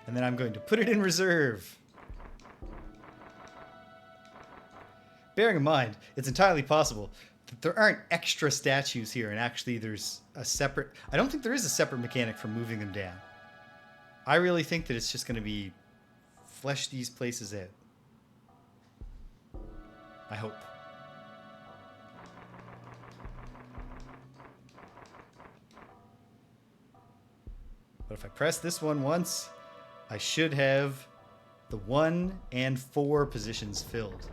And then I'm going to put it in reserve. Bearing in mind, it's entirely possible that there aren't extra statues here, and actually there's a separate... I don't think there is a separate mechanic for moving them down. I really think that it's just going to be flesh these places out. I hope. But if I press this one once, I should have the 1 and 4 positions filled.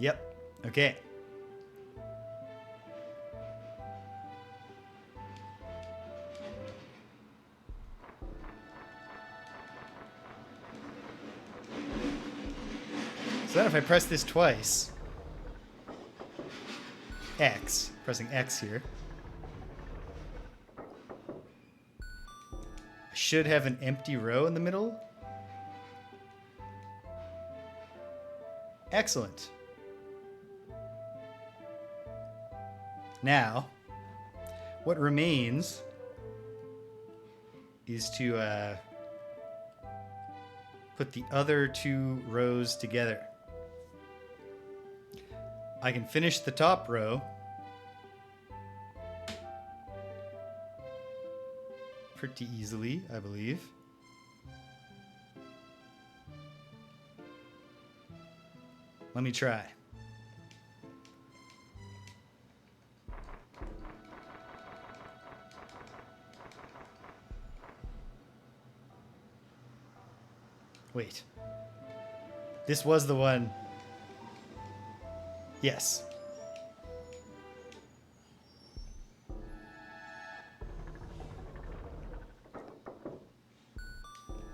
Yep. Okay. So then if I press this twice, X, pressing X here, I should have an empty row in the middle. Excellent. Now, what remains is to put the other 2 rows together. I can finish the top row pretty easily, I believe. Let me try. Wait. This was the one. Yes. I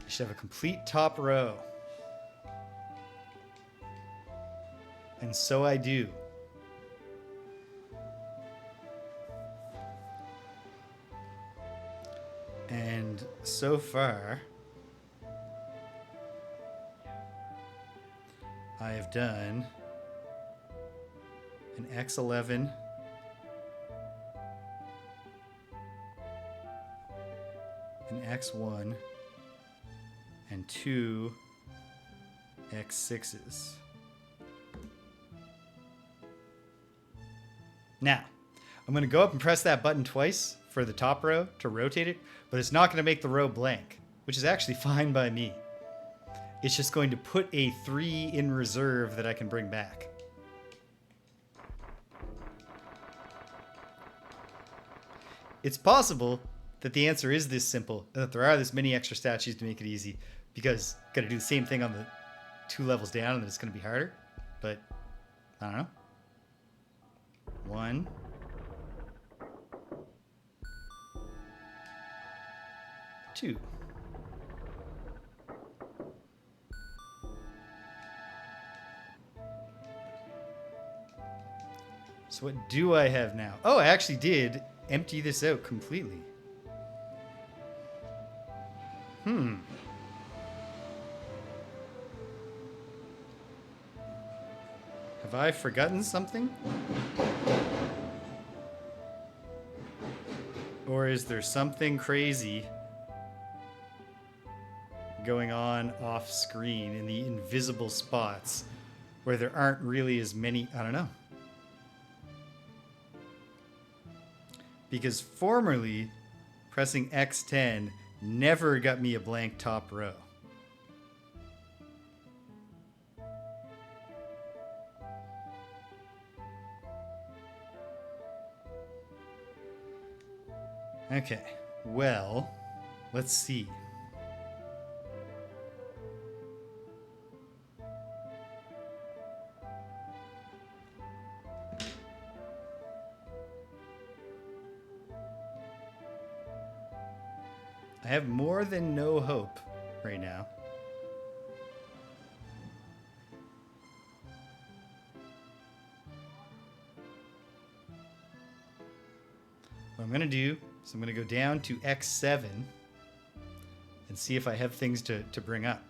should have a complete top row. And so I do. And so far, I have done an X11, an X1, and 2 X6s. Now, I'm going to go up and press that button twice for the top row to rotate it, but it's not going to make the row blank, which is actually fine by me. It's just going to put a 3 in reserve that I can bring back. It's possible that the answer is this simple, and that there are this many extra statues to make it easy, because I've got to do the same thing on the 2 levels down, and it's going to be harder. But I don't know. 1. 2. So what do I have now? Oh, I actually did empty this out completely. Have I forgotten something? Or is there something crazy going on off screen in the invisible spots where there aren't really as many? I don't know. Because formerly, pressing X10 never got me a blank top row. Okay, well, let's see. I have more than no hope right now. What I'm going to do is I'm going to go down to X7 and see if I have things to bring up.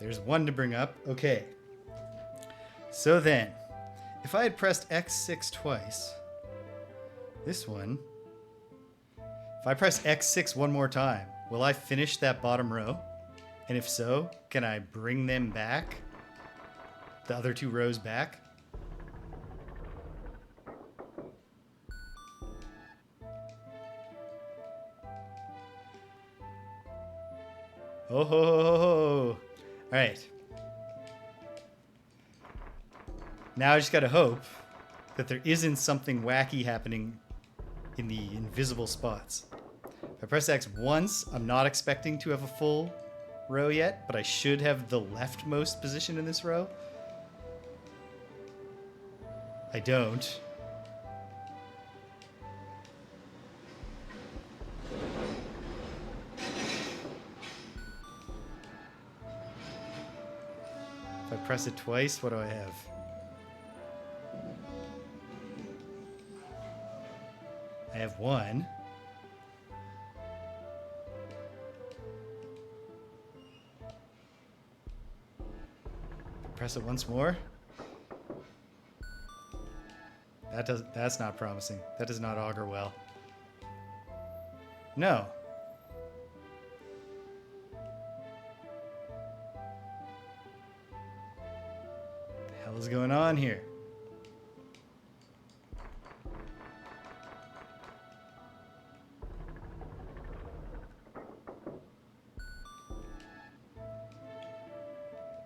There's one to bring up. Okay. So then, if I had pressed X6 twice, this one, if I press X6 one more time, will I finish that bottom row? And if so, can I bring them back? The other two rows back? Oh ho ho ho ho. All right. Now I just gotta hope that there isn't something wacky happening in the invisible spots. If I press X once, I'm not expecting to have a full row yet, but I should have the leftmost position in this row. I don't. If I press it twice, what do I have? I have one. Press it once more. That's not promising. That does not augur well. No. What the hell is going on here?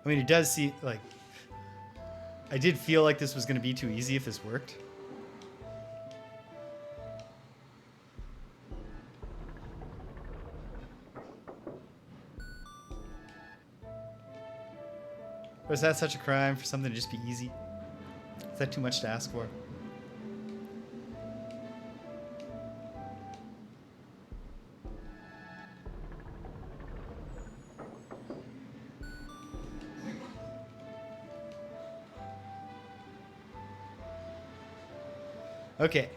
I mean, it does seem like... I did feel like this was going to be too easy if this worked. Or is that such a crime for something to just be easy? Is that too much to ask for? Okay,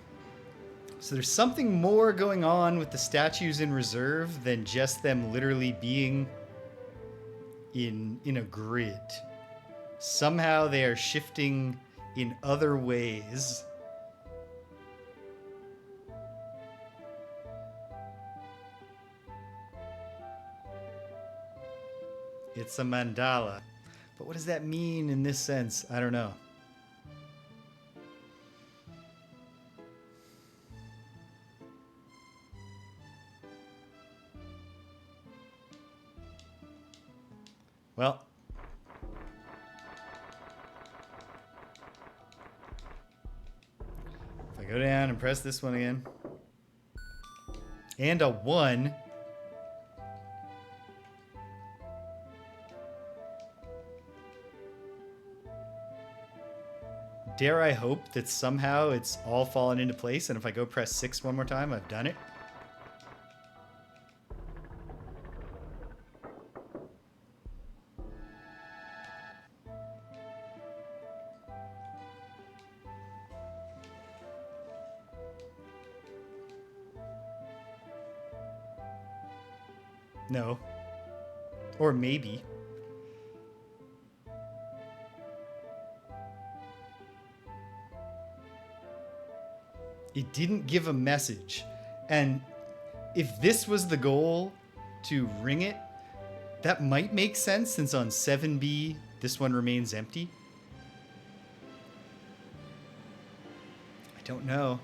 so there's something more going on with the statues in reserve than just them literally being in a grid. Somehow they are shifting in other ways. It's a mandala. But what does that mean in this sense? I don't know. Well, if I go down and press this one again, and a 1, dare I hope that somehow it's all fallen into place, and if I go press 6 one more time, I've done it? No. Or maybe. It didn't give a message. And if this was the goal, to ring it, that might make sense since on 7B, this one remains empty. I don't know.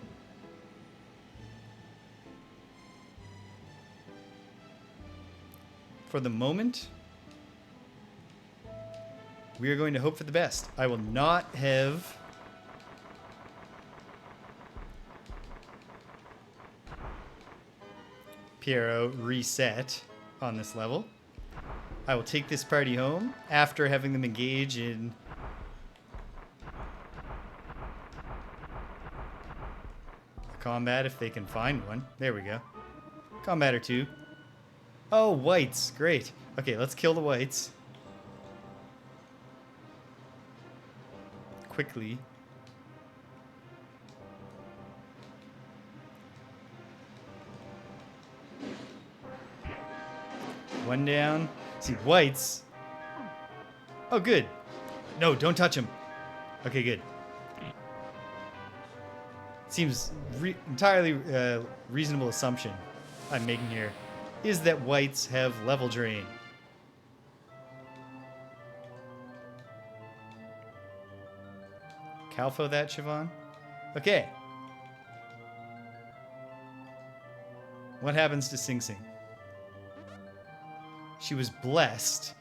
For the moment, we are going to hope for the best. I will not have Piero reset on this level. I will take this party home after having them engage in combat if they can find one. There we go. Combat or two. Oh, whites. Great. Okay, let's kill the whites. Quickly. One down. See, whites. Oh, good. No, don't touch him. Okay, good. Seems entirely reasonable assumption I'm making here is that whites have level drain. Calfo that, Siobhan? Okay. What happens to Sing Sing? She was blessed.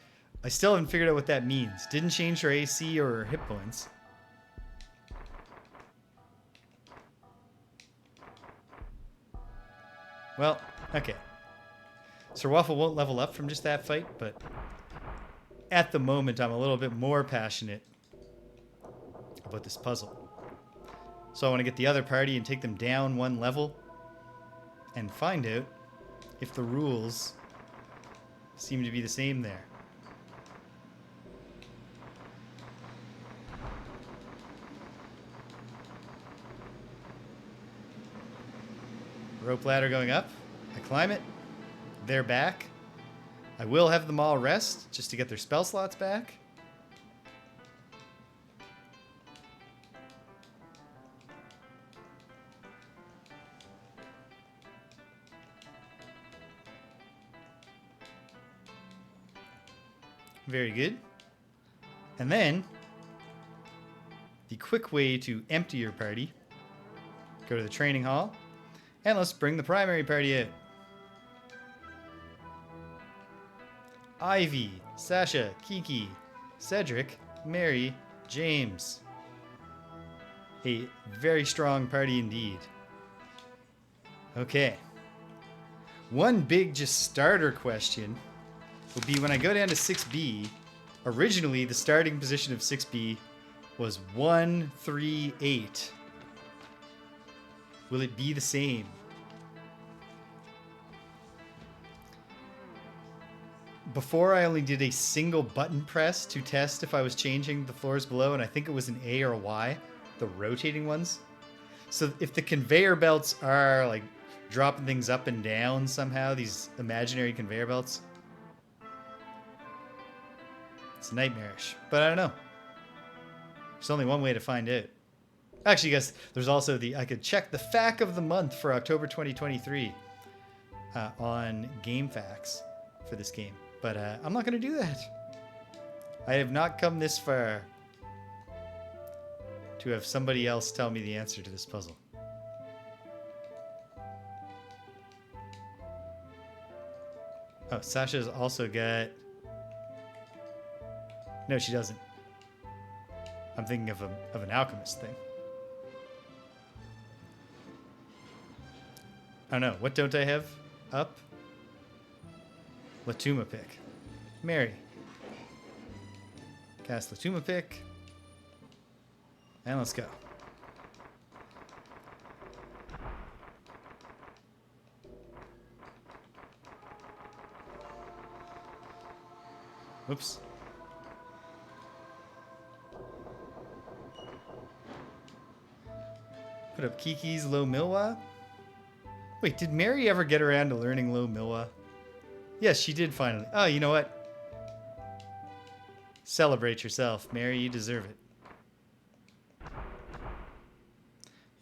I still haven't figured out what that means. Didn't change her AC or her hit points. Well, okay. Sir Waffle won't level up from just that fight, but at the moment I'm a little bit more passionate about this puzzle. So I want to get the other party and take them down one level and find out if the rules seem to be the same there. Rope ladder going up. I climb it. They're back. I will have them all rest just to get their spell slots back. Very good. And then, the quick way to empty your party, go to the training hall, and let's bring the primary party out. Ivy, Sasha, Kiki, Cedric, Mary, James. A very strong party indeed. Okay. One big just starter question will be when I go down to 6B, originally the starting position of 6B was 1, 3, 8. Will it be the same? Before I only did a single button press to test if I was changing the floors below, and I think it was an A or a Y, the rotating ones. So if the conveyor belts are like dropping things up and down somehow, these imaginary conveyor belts, it's nightmarish, but I don't know. There's only one way to find out. Actually, I guess there's also I could check the FAQ of the month for October 2023 on GameFAQs for this game. But I'm not going to do that. I have not come this far to have somebody else tell me the answer to this puzzle. Oh, Sasha's also got... No, she doesn't. I'm thinking of an alchemist thing. I don't know. What don't I have up? DUMAPIC. Mary. Cast DUMAPIC. And let's go. Oops. Put up Kiki's Low Milwa. Wait, did Mary ever get around to learning Low Milwa? Yes, she did finally. Oh, you know what? Celebrate yourself, Mary. You deserve it.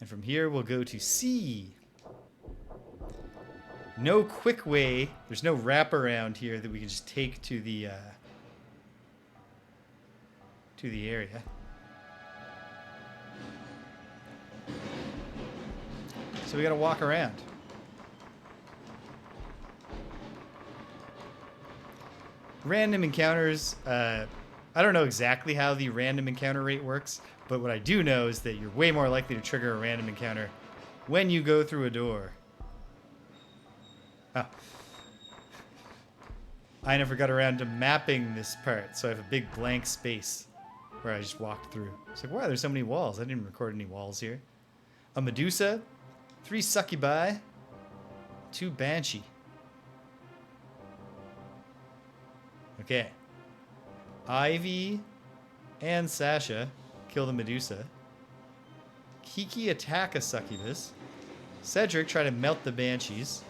And from here, we'll go to C. No quick way. There's no wraparound here that we can just take to the area. So we got to walk around. Random encounters. I don't know exactly how the random encounter rate works, but what I do know is that you're way more likely to trigger a random encounter when you go through a door. Oh. I never got around to mapping this part, so I have a big blank space where I just walked through. It's like, wow, there's so many walls. I didn't record any walls here. A Medusa, 3 Succubi, 2 Banshee. Okay. Ivy and Sasha kill the Medusa. Kiki attack a Succubus. Cedric try to melt the Banshees.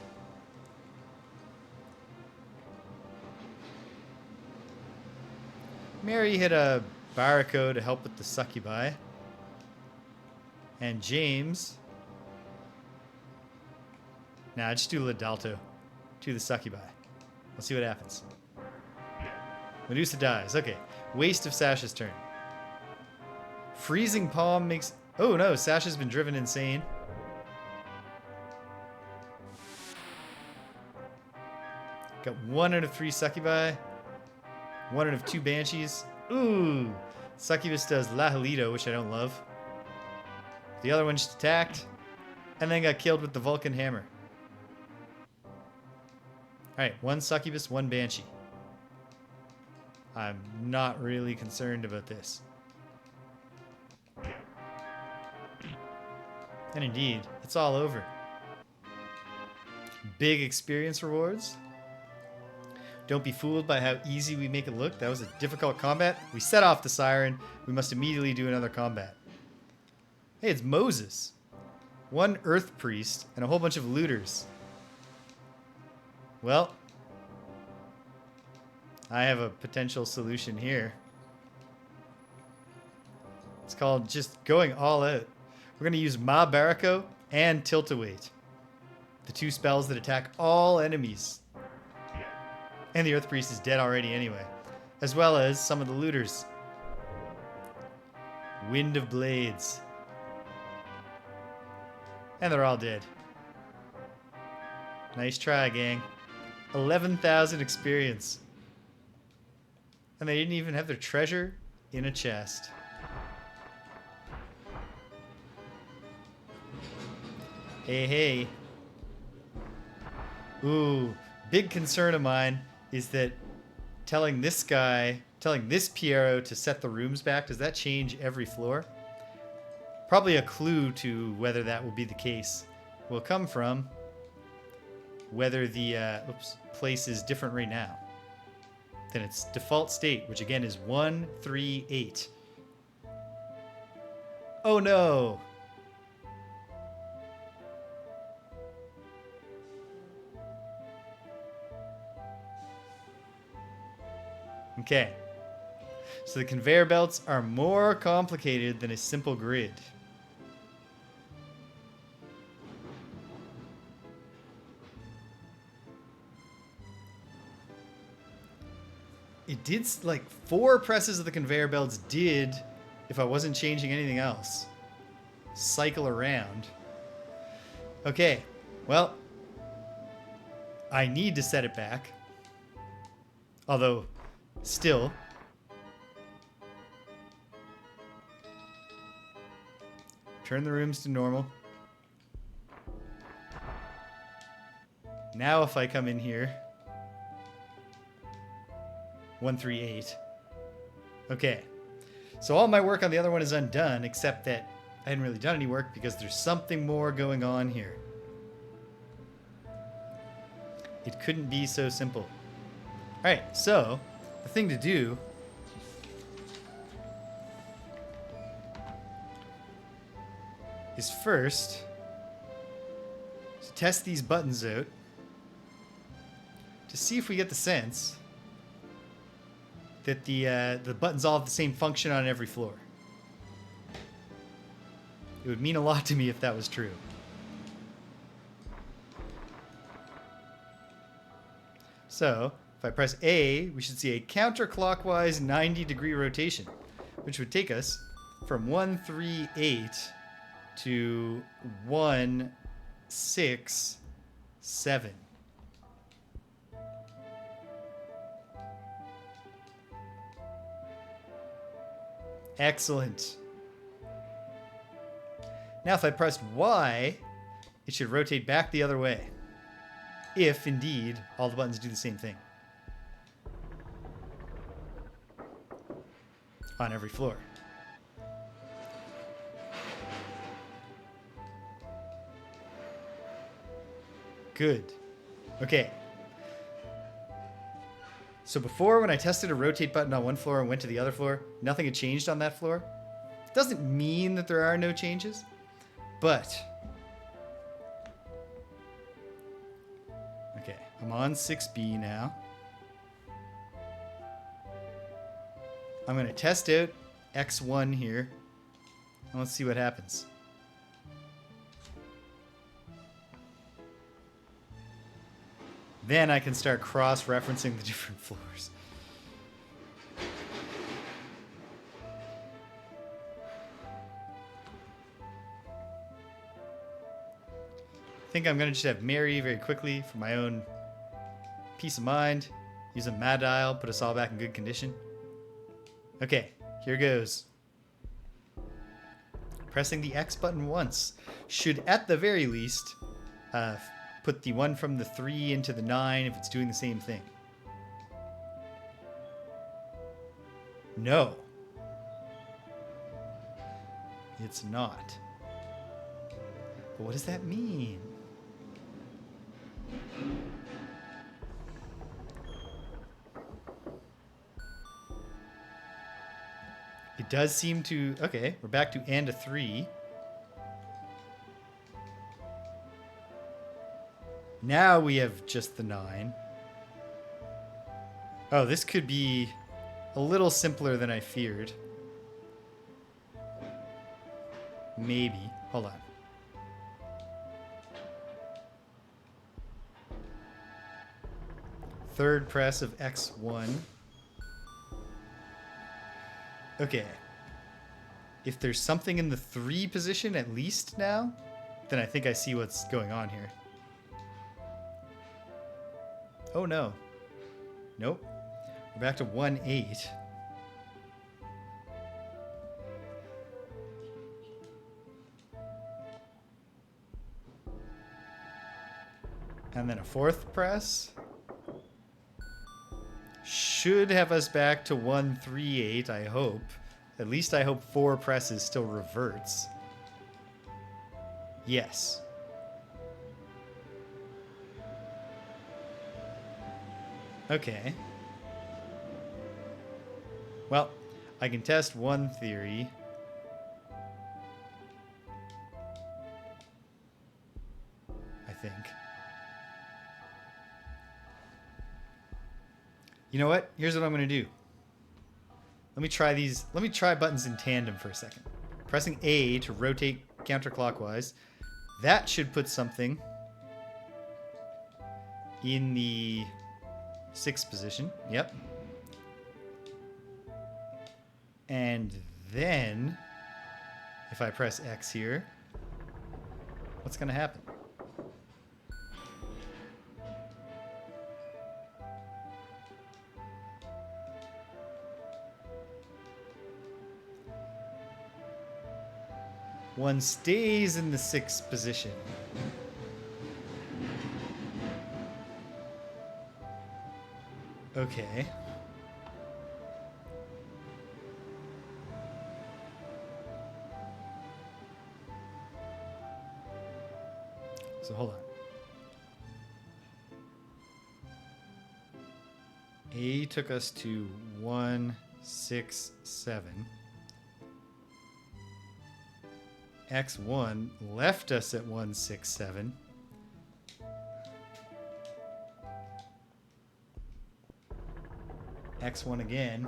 Mary hit a Barraco to help with the Succubi. And James... Nah, just do L'Adalto to the Succubi. Let's see what happens. Medusa dies. Okay. Waste of Sasha's turn. Freezing Palm makes... Oh no, Sasha's been driven insane. Got 1 out of 3 Succubi. 1 out of 2 Banshees. Ooh! Succubus does Lahalito, which I don't love. The other one just attacked. And then got killed with the Vulcan Hammer. Alright, 1 Succubus, 1 Banshee. I'm not really concerned about this. And indeed, it's all over. Big experience rewards. Don't be fooled by how easy we make it look. That was a difficult combat. We set off the siren. We must immediately do another combat. Hey, it's Moses. 1 Earth Priest and a whole bunch of looters. Well, I have a potential solution here. It's called just going all out. We're going to use Ma Barraco and Tilt-A-Weight. The 2 spells that attack all enemies. And the Earth Priest is dead already anyway. As well as some of the looters. Wind of Blades. And they're all dead. Nice try, gang. 11,000 experience. And they didn't even have their treasure in a chest. Hey, hey. Ooh, big concern of mine is that telling this Piero to set the rooms back, does that change every floor? Probably a clue to whether that will be the case will come from whether the place is different right now than its default state, which again is 1, 3, 8. Oh no! Okay. So the conveyor belts are more complicated than a simple grid. It did, like, 4 presses of the conveyor belts did, if I wasn't changing anything else, cycle around. Okay, well, I need to set it back. Although, still, turn the rooms to normal. Now if I come in here, 1, 3, 8. Okay, so all my work on the other one is undone, except that I hadn't really done any work because there's something more going on here. It couldn't be so simple. All right, so the thing to do is first to test these buttons out to see if we get the sense that the buttons all have the same function on every floor. It would mean a lot to me if that was true. So, if I press A, we should see a counterclockwise 90-degree rotation, which would take us from 1, 3, 8 to 1, 6, 7. Excellent. Now if I pressed Y, it should rotate back the other way. if indeed all the buttons do the same thing on every floor. Good. Okay. So before, when I tested a rotate button on one floor and went to the other floor, nothing had changed on that floor. Doesn't mean that there are no changes, but... Okay, I'm on 6B now. I'm going to test out X1 here. And let's see what happens. Then I can start cross-referencing the different floors. I think I'm going to just have Mary very quickly for my own peace of mind. Use a mad dial, put us all back in good condition. Okay, here goes. Pressing the X button once should, at the very least, put the 1 from the 3 into the 9 if it's doing the same thing. No. It's not. But what does that mean? It does seem to... Okay, we're back to and a 3. Now we have just the 9. Oh, this could be a little simpler than I feared. Maybe. Hold on. Third press of X1. Okay. If there's something in the 3 position at least now, then I think I see what's going on here. Oh no. Nope. We're back to 1-8. And then a 4th press. Should have us back to 1-3-8, I hope. At least I hope 4 presses still reverts. Yes. Okay. Well, I can test one theory. I think. You know what? Here's what I'm going to do. Let me try these. Let me try buttons in tandem for a second. Pressing A to rotate counterclockwise. That should put something in the 6th position. Yep. And then, if I press X here, what's going to happen? One stays in the 6th position. Okay. So hold on. A took us to 1, 6, 7. X1 left us at 1, 6, 7. X1 again.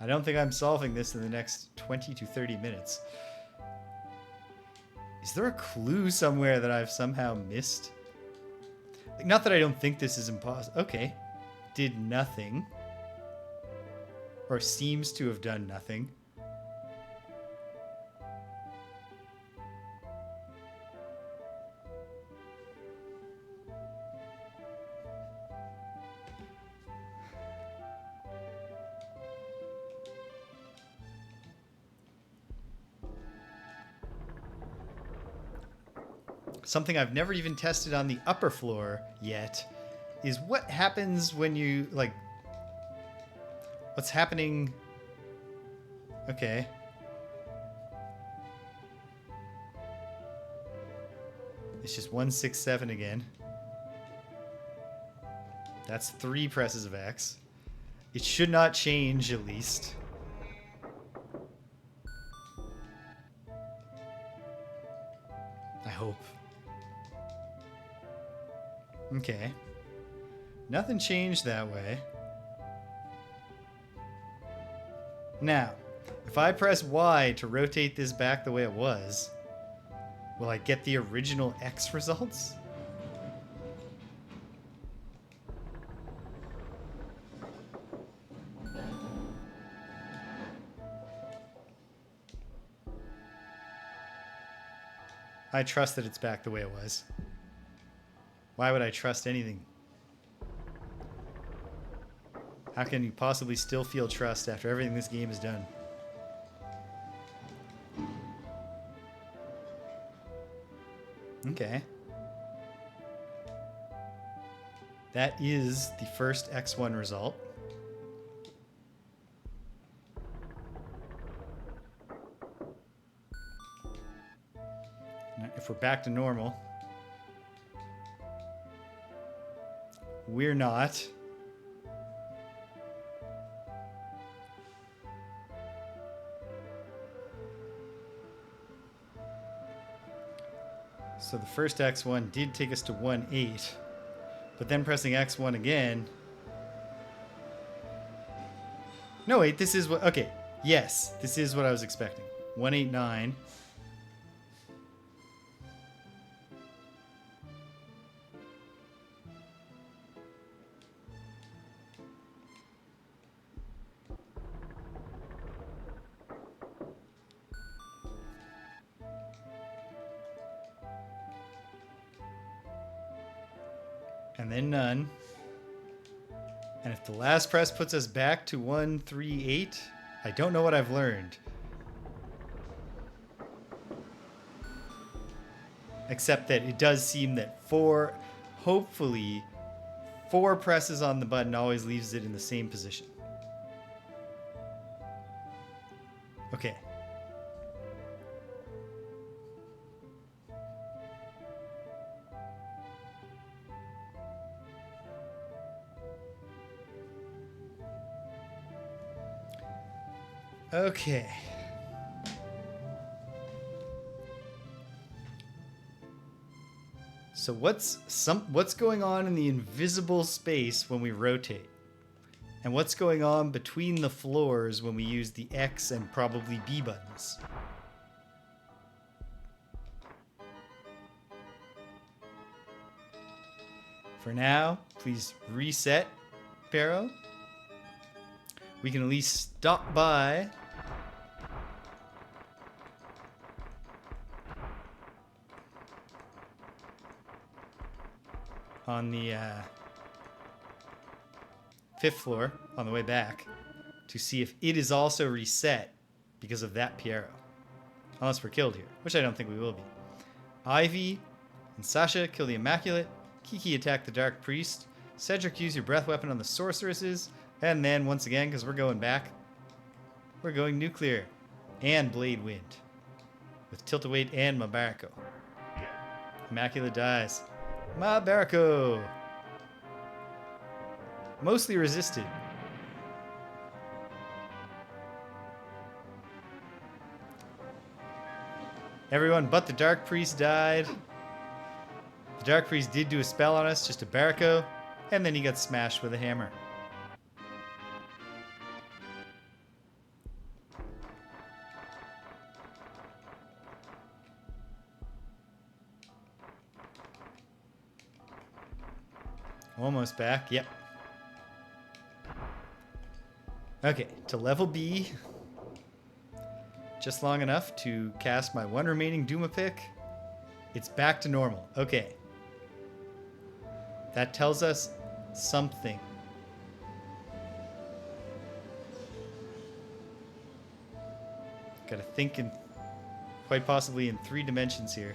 I don't think I'm solving this in the next 20 to 30 minutes. Is there a clue somewhere that I've somehow missed? Like, not that I don't think this is impossible. Okay. Did nothing. Or seems to have done nothing. something I've never even tested on the upper floor yet is what happens when you, like, what's happening? Okay. It's just 1, 6, 7 again. That's 3 presses of X. It should not change, at least. I hope. Okay. Nothing changed that way. Now, if I press Y to rotate this back the way it was, will I get the original X results? I trust that it's back the way it was. Why would I trust anything? How can you possibly still feel trust after everything this game has done? Okay. That is the first X1 result. Now, if we're back to normal, we're not. So the first X1 did take us to 1, 8. But then pressing X1 again... No, wait, this is what... Okay, yes, this is what I was expecting. 1, 8, 9. And then none. And if the last press puts us back to 1, 3, 8, I don't know what I've learned. Except that it does seem that hopefully, 4 presses on the button always leaves it in the same position. Okay. Okay. So what's going on in the invisible space when we rotate? And what's going on between the floors when we use the X and probably B buttons? For now, please reset, Barrow. We can at least stop by on the 5th floor on the way back to see if it is also reset because of that Piero. Unless we're killed here, which I don't think we will be. Ivy and Sasha kill the Immaculate. Kiki attack the Dark Priest. Cedric, use your breath weapon on the sorceresses. And then, once again, because we're going back, we're going nuclear and Blade Wind with Tilt-A-Weight and Mabaraco. Immaculate dies. Mabaraco! Mostly resisted. Everyone but the Dark Priest died. The Dark Priest did do a spell on us, just a Barraco, and then he got smashed with a hammer. Almost back, yep. Okay, to level B. Just long enough to cast my 1 remaining DUMAPIC. It's back to normal. Okay. That tells us something. Gotta think in quite possibly in 3 dimensions here.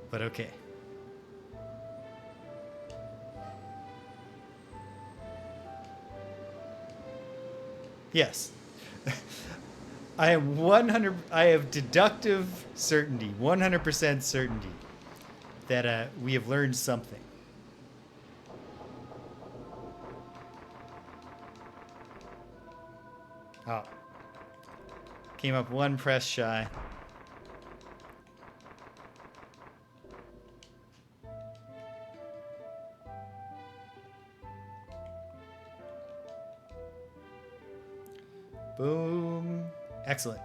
But okay. Yes. I have deductive certainty, 100% certainty that we have learned something. Oh. Came up one press shy. Boom. Excellent.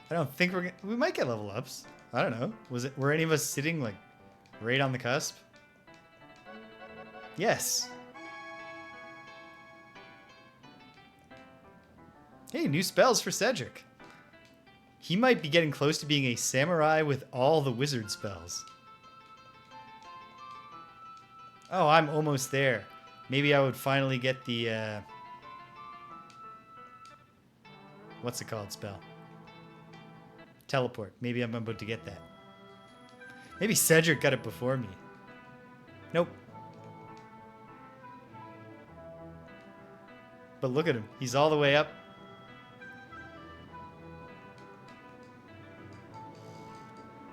I don't think we might get level ups. I don't know. Were any of us sitting like right on the cusp? Yes. Hey, new spells for Cedric. He might be getting close to being a samurai with all the wizard spells. Oh, I'm almost there. Maybe I would finally get the what's it called spell? Teleport. Maybe I'm about to get that. Maybe Cedric got it before me. Nope. But look at him. He's all the way up.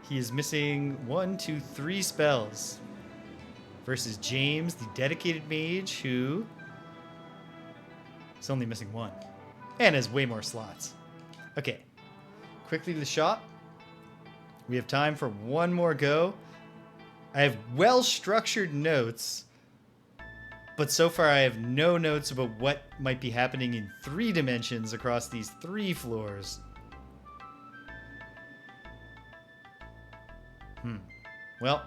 He is missing 1, 2, 3 spells. Versus James, the dedicated mage, who is only missing 1. And has way more slots. Okay. Quickly to the shop. We have time for one more go. I have well-structured notes, but so far I have no notes about what might be happening in 3 dimensions across these 3 floors. Well,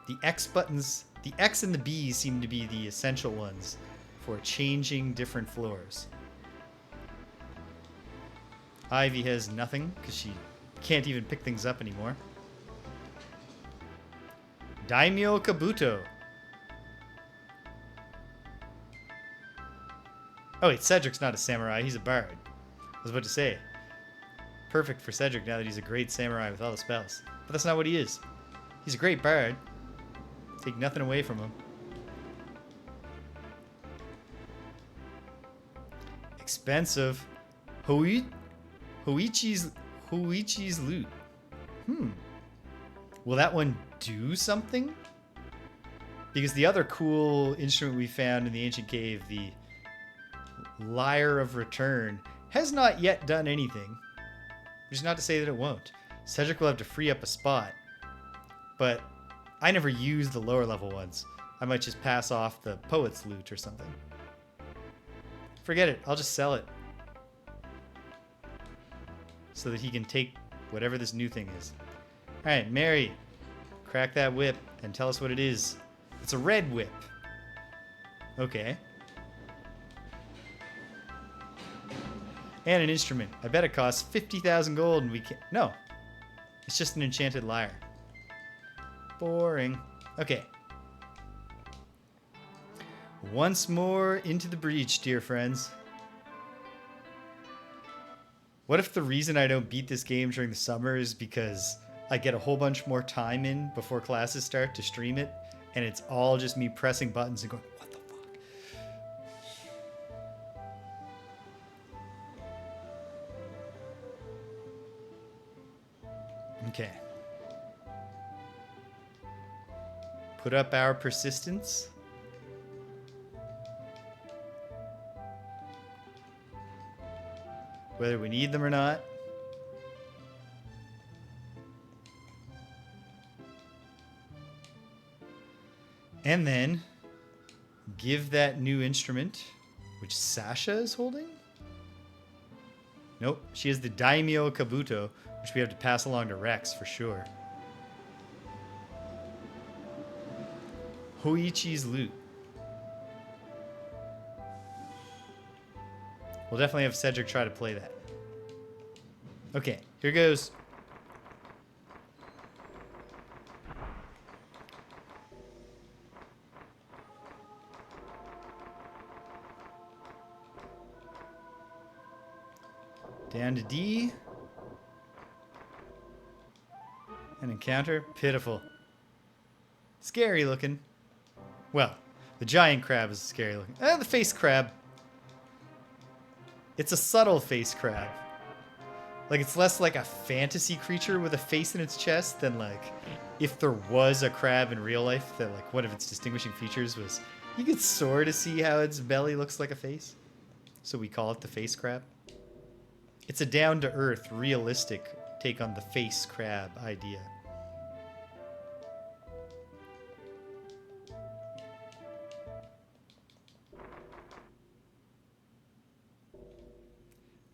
the X buttons, the X and the B seem to be the essential ones for changing different floors. Ivy has nothing because she can't even pick things up anymore. Daimyo Kabuto. Oh wait, Cedric's not a samurai, he's a bard. I was about to say. Perfect for Cedric now that he's a great samurai with all the spells. But that's not what he is. He's a great bard. Take nothing away from him. Expensive. Hoichi's loot. Will that one do something? Because the other cool instrument we found in the ancient cave, the Lyre of Return, has not yet done anything. Which is not to say that it won't. Cedric will have to free up a spot. But I never use the lower level ones. I might just pass off the Poet's Loot or something. Forget it. I'll just sell it. So that he can take whatever this new thing is. Alright, Mary. Crack that whip and tell us what it is. It's a red whip. Okay. And an instrument. I bet it costs 50,000 gold and we can't... No. It's just an enchanted lyre. Boring. Okay. Once more into the breach, dear friends. What if the reason I don't beat this game during the summer is because I get a whole bunch more time in before classes start to stream it, and it's all just me pressing buttons and going, what the fuck? Okay. Put up our persistence. Whether we need them or not. And then give that new instrument, which Sasha is holding? Nope, she has the Daimyo Kabuto, which we have to pass along to Rex for sure. Hoichi's loot. We'll definitely have Cedric try to play that. Okay, here goes. Down to D. An encounter. Pitiful. Scary looking. Well, the giant crab is scary looking. The face crab. It's a subtle face crab. Like, it's less like a fantasy creature with a face in its chest than, like, if there was a crab in real life that, like, one of its distinguishing features was you could sort of see how its belly looks like a face. So we call it the face crab. It's a down-to-earth, realistic take on the face crab idea.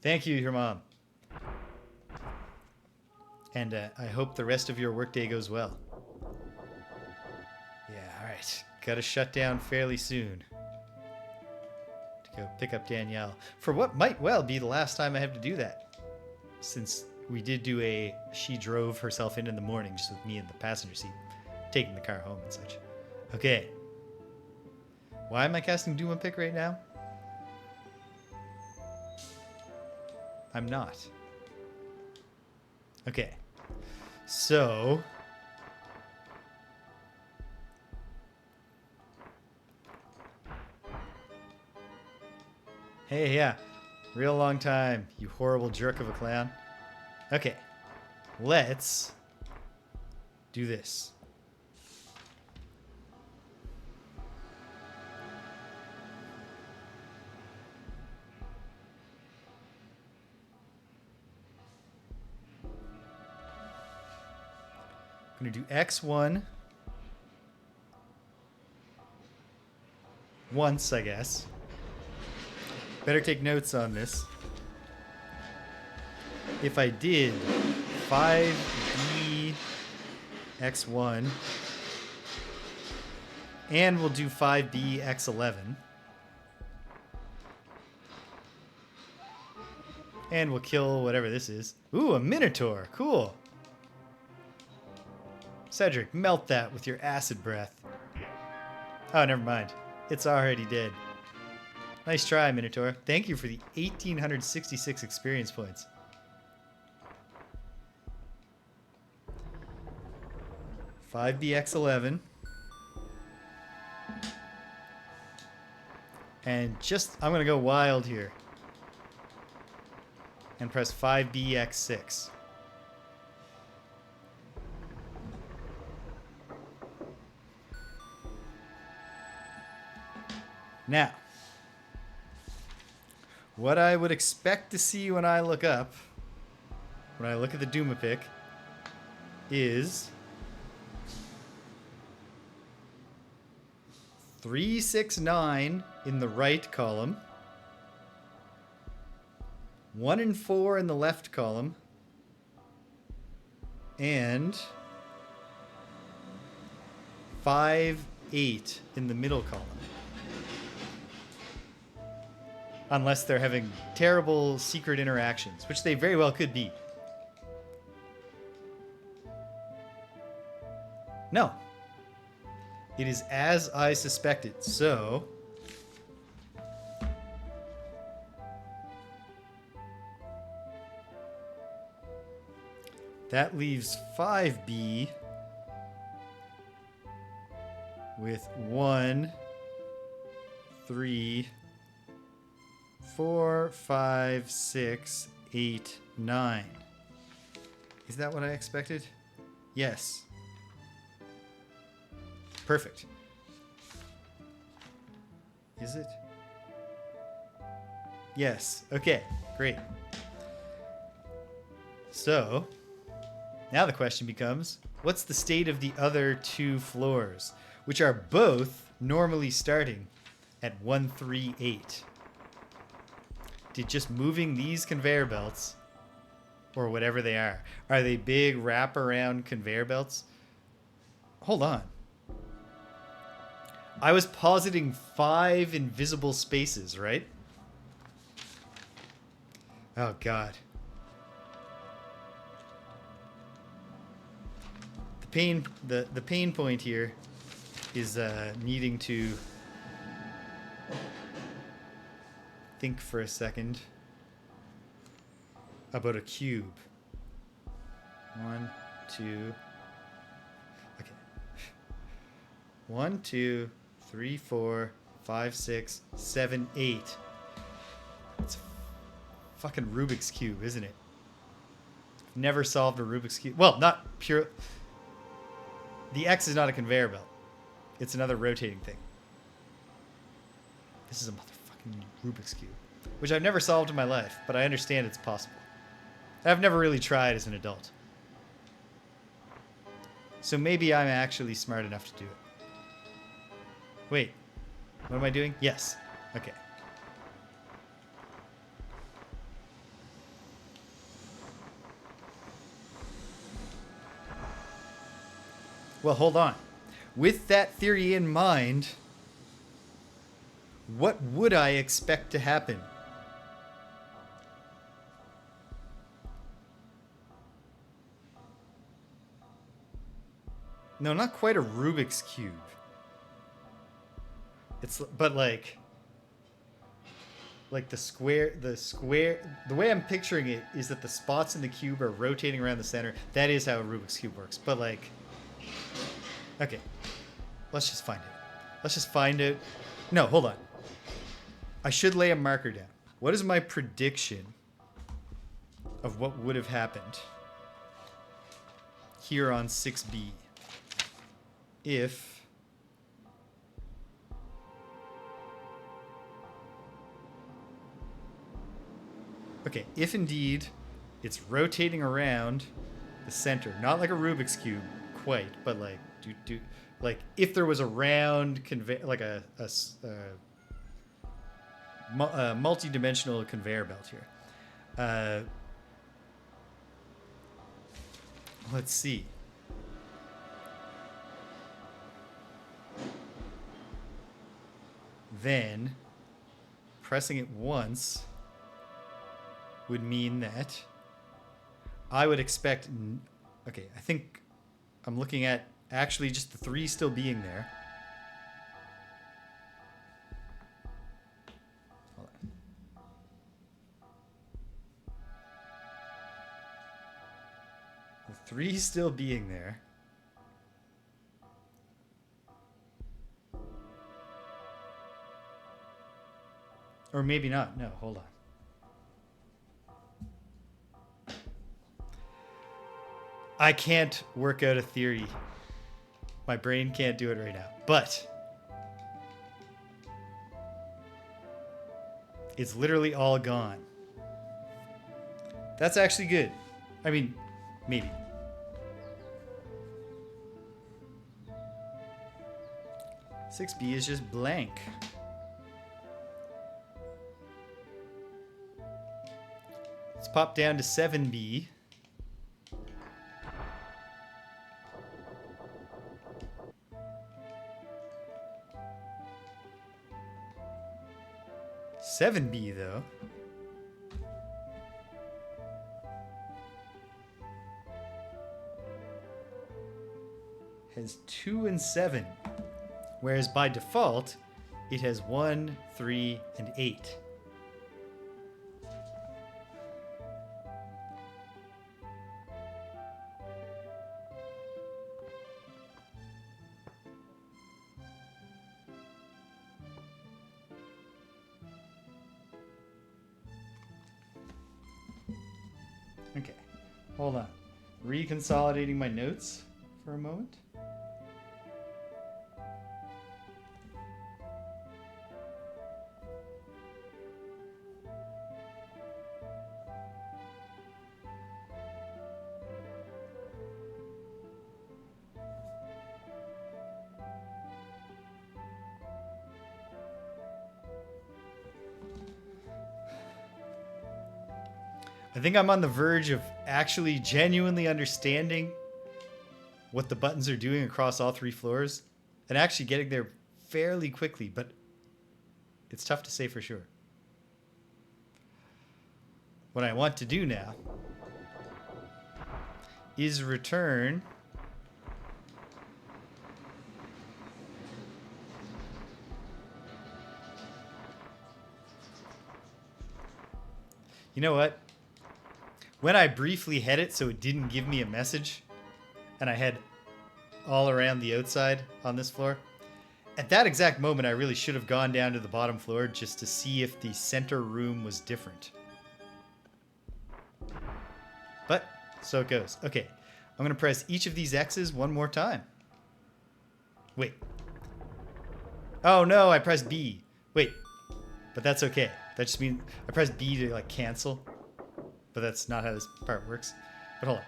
Thank you, your mom. And I hope the rest of your workday goes well. Yeah, alright. Gotta shut down fairly soon. To go pick up Danielle. For what might well be the last time I have to do that. Since we did do a... She drove herself in the morning just with me in the passenger seat. Taking the car home and such. Okay. Why am I casting DUMAPIC right now? I'm not. Okay. So... Hey, yeah. Real long time, you horrible jerk of a clown. Okay. Let's do this. I'm going to do X1 once, I guess. Better take notes on this. If I did 5B X1 and we'll do 5B X11 and we'll kill whatever this is. Ooh, a Minotaur. Cool. Cedric, melt that with your acid breath. Oh, never mind. It's already dead. Nice try, Minotaur. Thank you for the 1,866 experience points. Five BX11. And just, I'm going to go wild here. And press 5BX6. Now, what I would expect to see when I look up, when I look at the DUMAPIC, is 369 in the right column, 1 and 4 in the left column, and 5, 8 in the middle column. Unless they're having terrible secret interactions, which they very well could be. No. It is as I suspected, so... that leaves 5B with 1, 3... 4, 5, 6, 8, 9. Is that what I expected? Yes. Perfect. Is it? Yes. Okay, great. So, now the question becomes, what's the state of the other two floors, which are both normally starting at 138? Did just moving these conveyor belts, or whatever they are they big wraparound conveyor belts? Hold on. I was positing 5 invisible spaces, right? Oh, God. The pain point here is needing to think for a second. about a cube. 1, 2. Okay. 1, 2, 3, 4, 5, 6, 7, 8. It's a fucking Rubik's Cube, isn't it? Never solved a Rubik's Cube. Well, not pure. The X is not a conveyor belt. It's another rotating thing. This is a motherfucking Rubik's Cube, which I've never solved in my life, but I understand it's possible. I've never really tried as an adult. So maybe I'm actually smart enough to do it. Wait, what am I doing? Yes. Okay. Well, hold on. With that theory in mind, what would I expect to happen? No, not quite a Rubik's Cube. It's, but like the way I'm picturing it is that the spots in the cube are rotating around the center. That is how a Rubik's Cube works. But like, okay, let's just find it. Let's just find it. No, hold on. I should lay a marker down. What is my prediction of what would have happened here on 6B if if indeed it's rotating around the center, not like a Rubik's Cube quite, but like like if there was a round like a multi-dimensional conveyor belt here. Let's see. Then pressing it once would mean that I would expect... Okay, I think I'm looking at actually just the 3 still being there. Hold on. The 3 still being there. Or maybe not. No, hold on. I can't work out a theory. My brain can't do it right now. But it's literally all gone. That's actually good. I mean, maybe. Six B is just blank. Let's pop down to 7B. Seven B though has 2 and 7, whereas by default it has 1, 3, and 8. Okay, hold on. Reconsolidating my notes for a moment. I think I'm on the verge of actually genuinely understanding what the buttons are doing across all 3 floors and actually getting there fairly quickly, but it's tough to say for sure. What I want to do now is return you know what? when I briefly had it so it didn't give me a message, and I had all around the outside on this floor, at that exact moment I really should have gone down to the bottom floor just to see if the center room was different. But so it goes. Okay, I'm going to press each of these X's one more time. Wait. Oh no, I pressed B. Wait, but that's okay. That just means I pressed B to like cancel, but that's not how this part works. But hold on.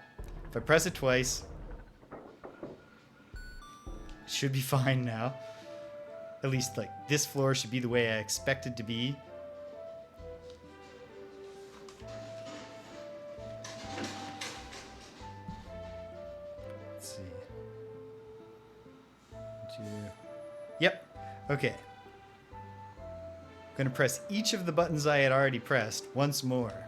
If I press it twice, it should be fine now. At least like this floor should be the way I expect it to be. Let's see. Yep. Okay. I'm going to press each of the buttons I had already pressed once more.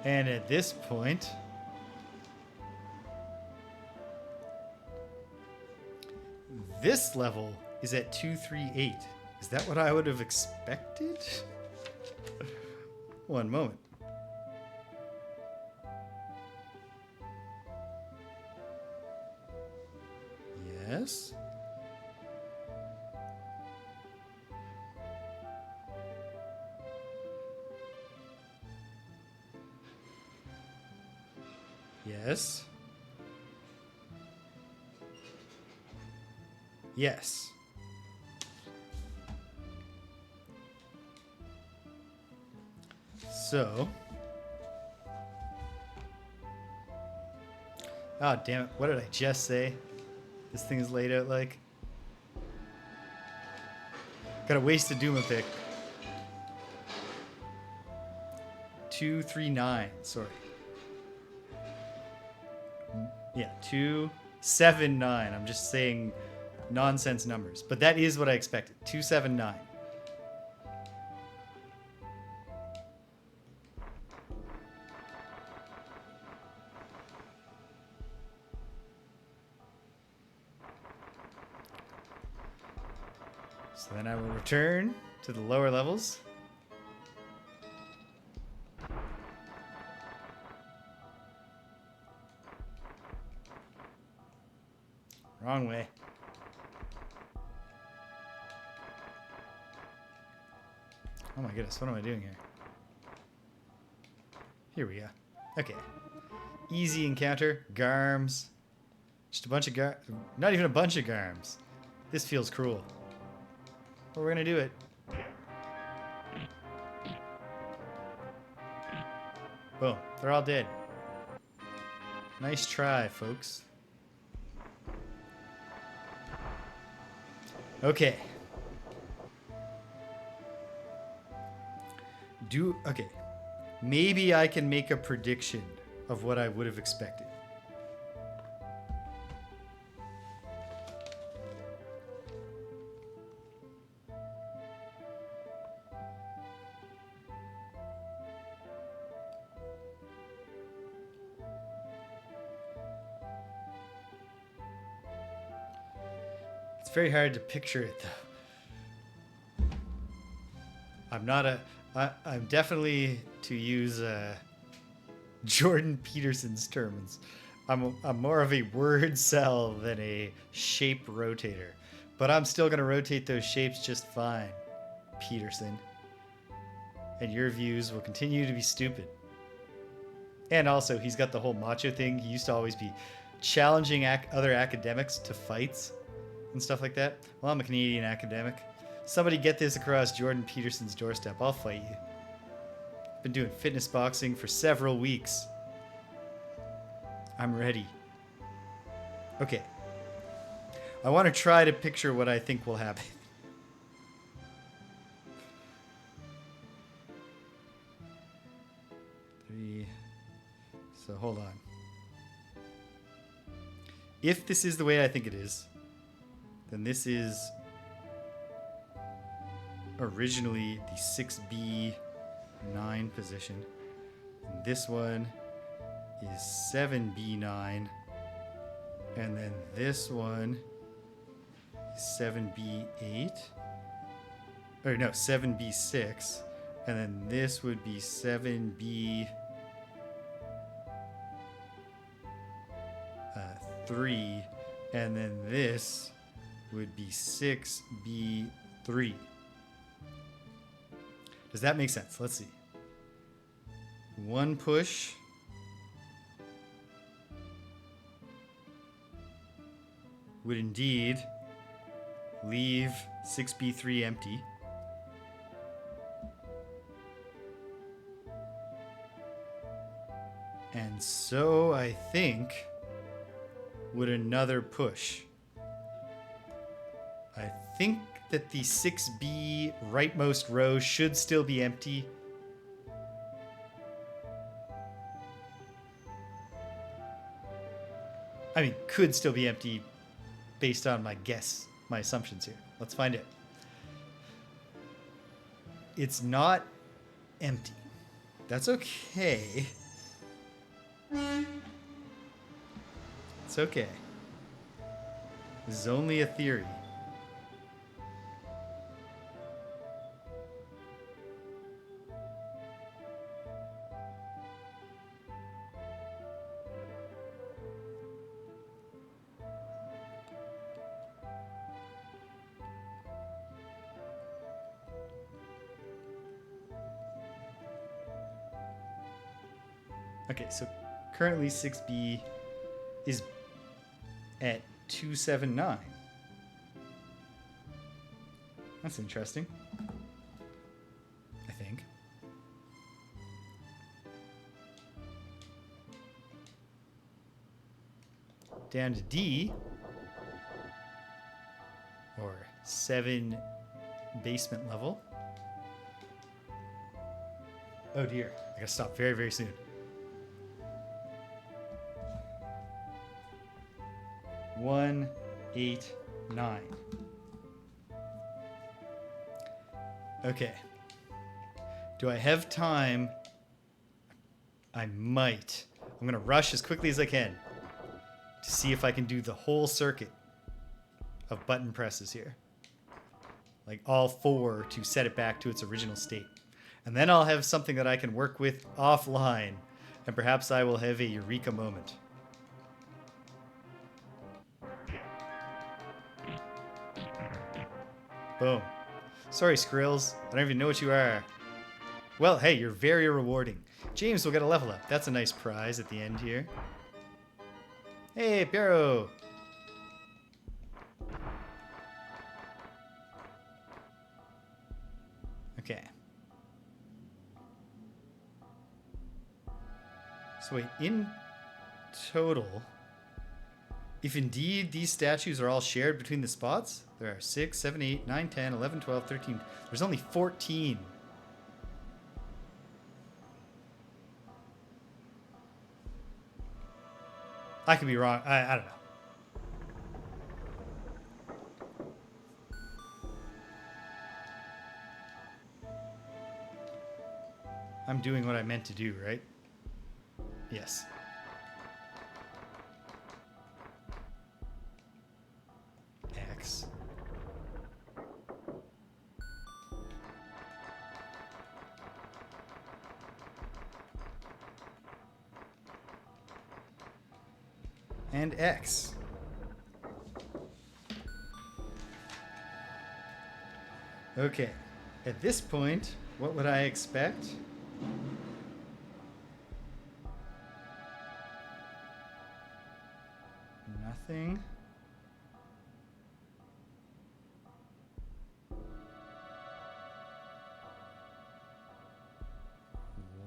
And at this point, this level is at 238. Is that what I would have expected? One moment. Yes. Yes. Yes. So. Oh, damn it. What did I just say? This thing is laid out like. Gotta waste a DUMAPIC. 239. Sorry. Yeah, 279. I'm just saying nonsense numbers. But that is what I expected. 279. So then I will return to the lower levels. Wrong way. Oh my goodness, what am I doing here? Here we go. Okay. Easy encounter. Garms. Just a bunch of not even a bunch of garms. This feels cruel. But we're gonna do it. Boom. They're all dead. Nice try, folks. Okay. Okay. Maybe I can make a prediction of what I would have expected. It's very hard to picture it, though. I'm definitely, to use Jordan Peterson's terms, I'm more of a word cell than a shape rotator. But I'm still going to rotate those shapes just fine, Peterson. And your views will continue to be stupid. And also, he's got the whole macho thing. He used to always be challenging other academics to fights and stuff like that. Well, I'm a Canadian academic. Somebody get this across Jordan Peterson's doorstep. I'll fight you. Been doing fitness boxing for several weeks. I'm ready. Okay. I want to try to picture what I think will happen. 3. So hold on. If this is the way I think it is, then this is originally the 6B9 position. And this one is 7B9. And then this one is 7B8. Or no, 7B6. And then this would be 7B3. And then this would be 6B3. Does that make sense? Let's see. One push. Would indeed leave 6B3 empty. And so I think would another push. I think that the 6B rightmost row should still be empty. I mean, could still be empty based on my guess, my assumptions here. Let's find it. It's not empty. That's okay. It's okay. This is only a theory. Okay, so currently 6B is at 279. That's interesting. I think. Down to D, or 7 basement level. Oh dear, I gotta stop very, very soon. 1, 8, 9. Okay. Do I have time? I might. I'm gonna rush as quickly as I can to see if I can do the whole circuit of button presses here. Like all 4 to set it back to its original state. And then I'll have something that I can work with offline, and perhaps I will have a eureka moment. Boom. Sorry, Skrills. I don't even know what you are. Well, hey, you're very rewarding. James will get a level up. That's a nice prize at the end here. Hey, Piero. Okay. So wait, in total, if indeed these statues are all shared between the spots, there are 6, 7, 8, 9, 10, 11, 12, 13. There's only 14. I could be wrong. I don't know. I'm doing what I meant to do, right? Yes. X. And X. Okay. At this point, what would I expect? Nothing.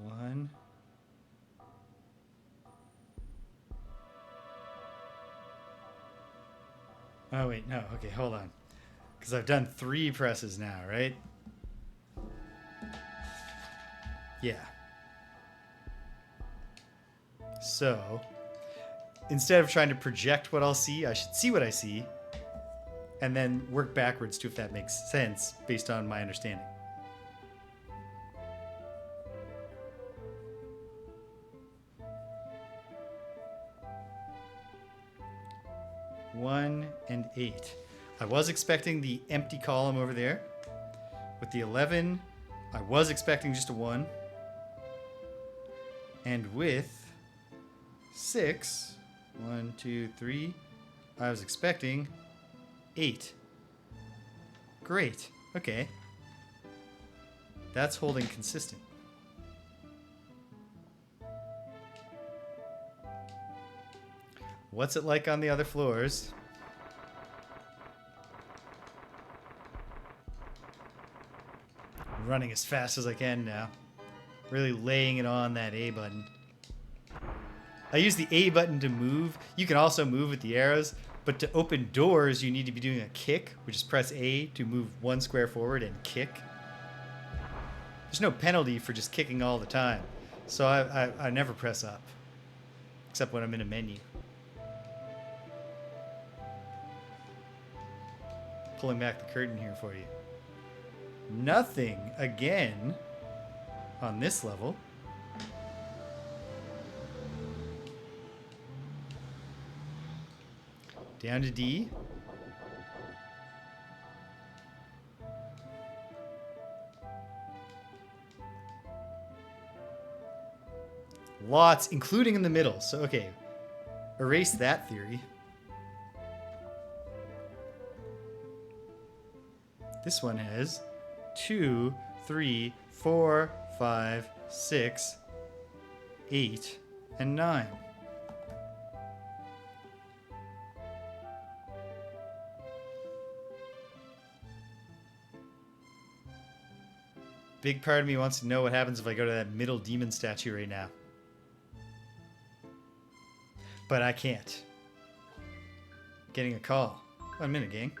One. Oh, wait, no. Okay, hold on. Because I've done 3 presses now, right? Yeah. So, instead of trying to project what I'll see, I should see what I see and then work backwards to if that makes sense based on my understanding. One and 8. I was expecting the empty column over there. With the 11, I was expecting just a 1. And with 6, 1, 2, 3, I was expecting 8. Great. Okay. That's holding consistent. What's it like on the other floors? Running as fast as I can now. Really laying it on that A button. I use the A button to move. You can also move with the arrows, but to open doors, you need to be doing a kick, which is press A to move 1 square forward and kick. There's no penalty for just kicking all the time, so I never press up, except when I'm in a menu. Pulling back the curtain here for you. Nothing again on this level. Down to D. Lots, including in the middle. So, okay. Erase that theory. This one has 2, 3, 4, 5, 6, 8, and 9. Big part of me wants to know what happens if I go to that middle demon statue right now. But I can't. Getting a call. 1 minute, gang.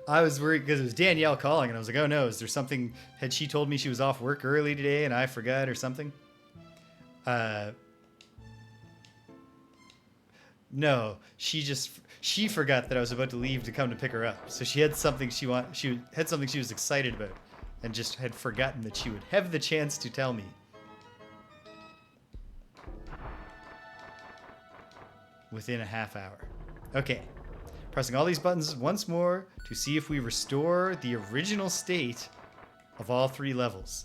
I was worried because it was Danielle calling, and I was like, oh no, is there something? Had she told me she was off work early today and I forgot or something? No, she forgot that I was about to leave to come to pick her up. So she had something she had something she was excited about and just had forgotten that she would have the chance to tell me. Within a half hour. Okay. Pressing all these buttons once more to see if we restore the original state of all 3 levels.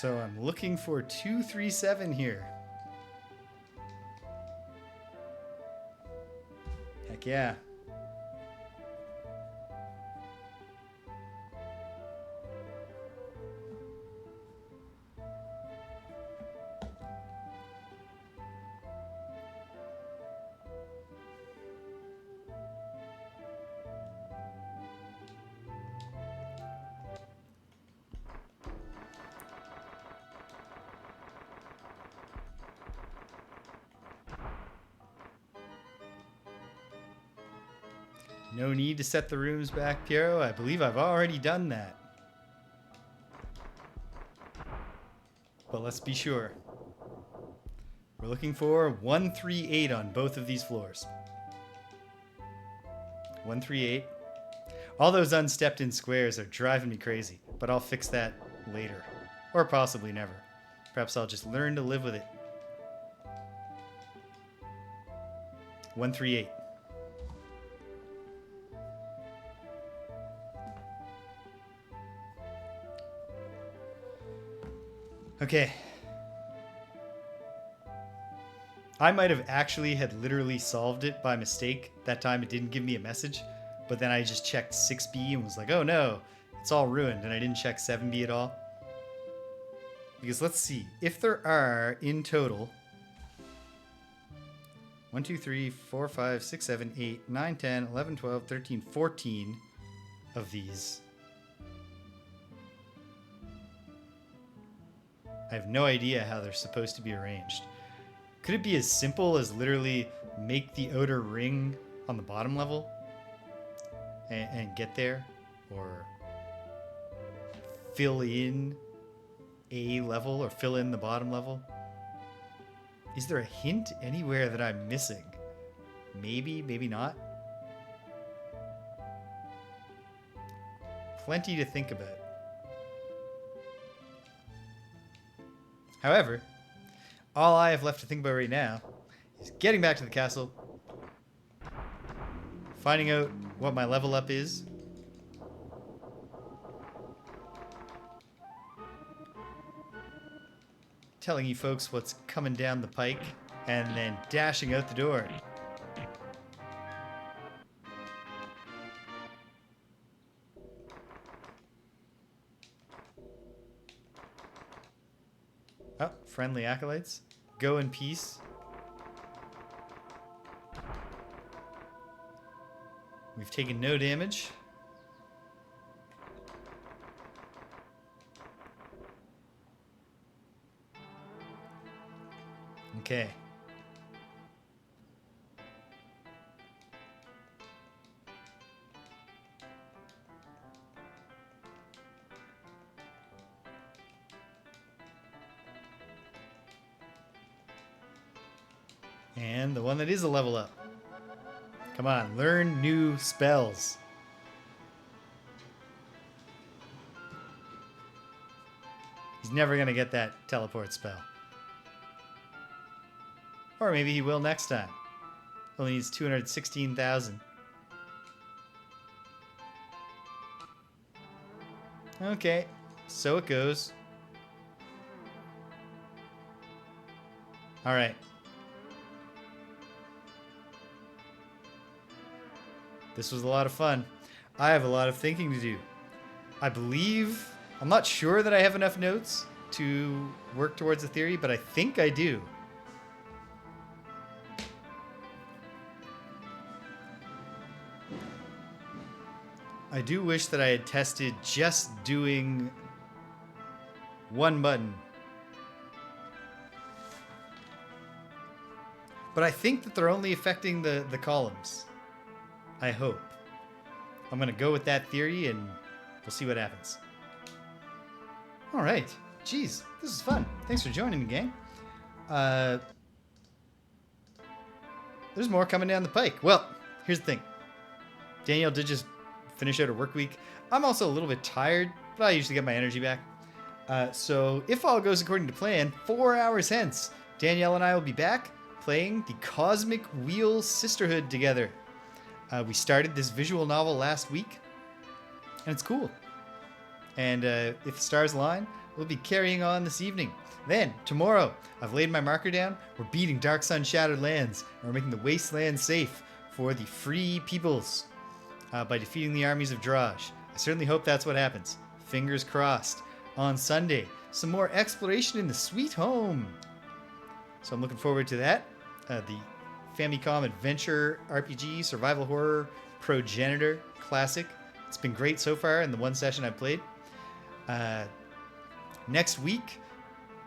So I'm looking for 237 here. Heck yeah. No need to set the rooms back, Piero. I believe I've already done that. But let's be sure. We're looking for 138 on both of these floors. 138. All those unstepped in squares are driving me crazy, but I'll fix that later. Or possibly never. Perhaps I'll just learn to live with it. 138. Okay. I might have actually had literally solved it by mistake. That time it didn't give me a message, but then I just checked 6B and was like, oh no, it's all ruined, and I didn't check 7B at all. Because let's see, if there are in total 1, 2, 3, 4, 5, 6, 7, 8, 9, 10, 11, 12, 13, 14 of these. I have no idea how they're supposed to be arranged. Could it be as simple as literally make the outer ring on the bottom level and get there? Or fill in a level or fill in the bottom level? Is there a hint anywhere that I'm missing? Maybe, maybe not. Plenty to think about. However, all I have left to think about right now is getting back to the castle, finding out what my level up is, telling you folks what's coming down the pike, and then dashing out the door. Oh, friendly acolytes. Go in peace. We've taken no damage. Okay. And the one that is a level up. Come on, learn new spells. He's never going to get that teleport spell. Or maybe he will next time. Only needs 216,000. Okay, so it goes. Alright. This was a lot of fun. I have a lot of thinking to do. I believe... I'm not sure that I have enough notes to work towards a theory, but I think I do. I do wish that I had tested just doing one button. But I think that they're only affecting the columns. I hope. I'm going to go with that theory and we'll see what happens. All right. Jeez, this is fun. Thanks for joining me, gang. There's more coming down the pike. Well, here's the thing. Danielle did just finish out her work week. I'm also a little bit tired, but I usually get my energy back. So if all goes according to plan, 4 hours hence, Danielle and I will be back playing the Cosmic Wheel Sisterhood together. We started this visual novel last week, and it's cool. And if the stars align, we'll be carrying on this evening. Then, tomorrow, I've laid my marker down. We're beating Dark Sun Shattered Lands, and we're making the wasteland safe for the free peoples by defeating the armies of Draj. I certainly hope that's what happens. Fingers crossed. On Sunday, some more exploration in the sweet home. So I'm looking forward to that. The Famicom Adventure RPG Survival Horror Progenitor Classic. It's been great so far in the one session I've played. Next week,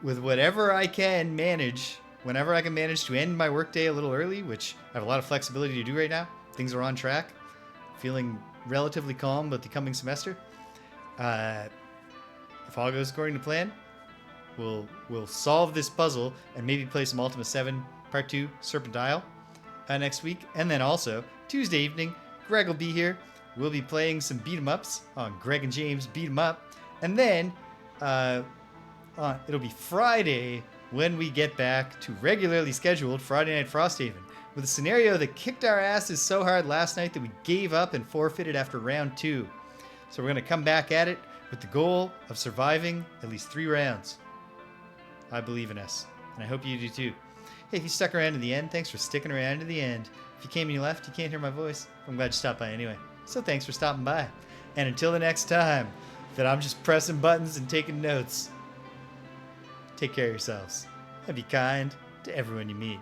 with whatever I can manage, whenever I can manage to end my workday a little early, which I have a lot of flexibility to do right now, things are on track. feeling relatively calm about the coming semester. If all goes according to plan, we'll solve this puzzle and maybe play some Ultima 7 Part 2 Serpent Isle next week. And then also, Tuesday evening, Greg will be here. We'll be playing some beat 'em ups on Greg and James Beat 'em Up. And then it'll be Friday when we get back to regularly scheduled Friday Night Frosthaven with a scenario that kicked our asses so hard last night that we gave up and forfeited after round 2. So we're going to come back at it with the goal of surviving at least 3 rounds. I believe in us, and I hope you do too. Hey, if you stuck around to the end, thanks for sticking around to the end. If you came and you left, you can't hear my voice. I'm glad you stopped by anyway. So thanks for stopping by. And until the next time that I'm just pressing buttons and taking notes, take care of yourselves and be kind to everyone you meet.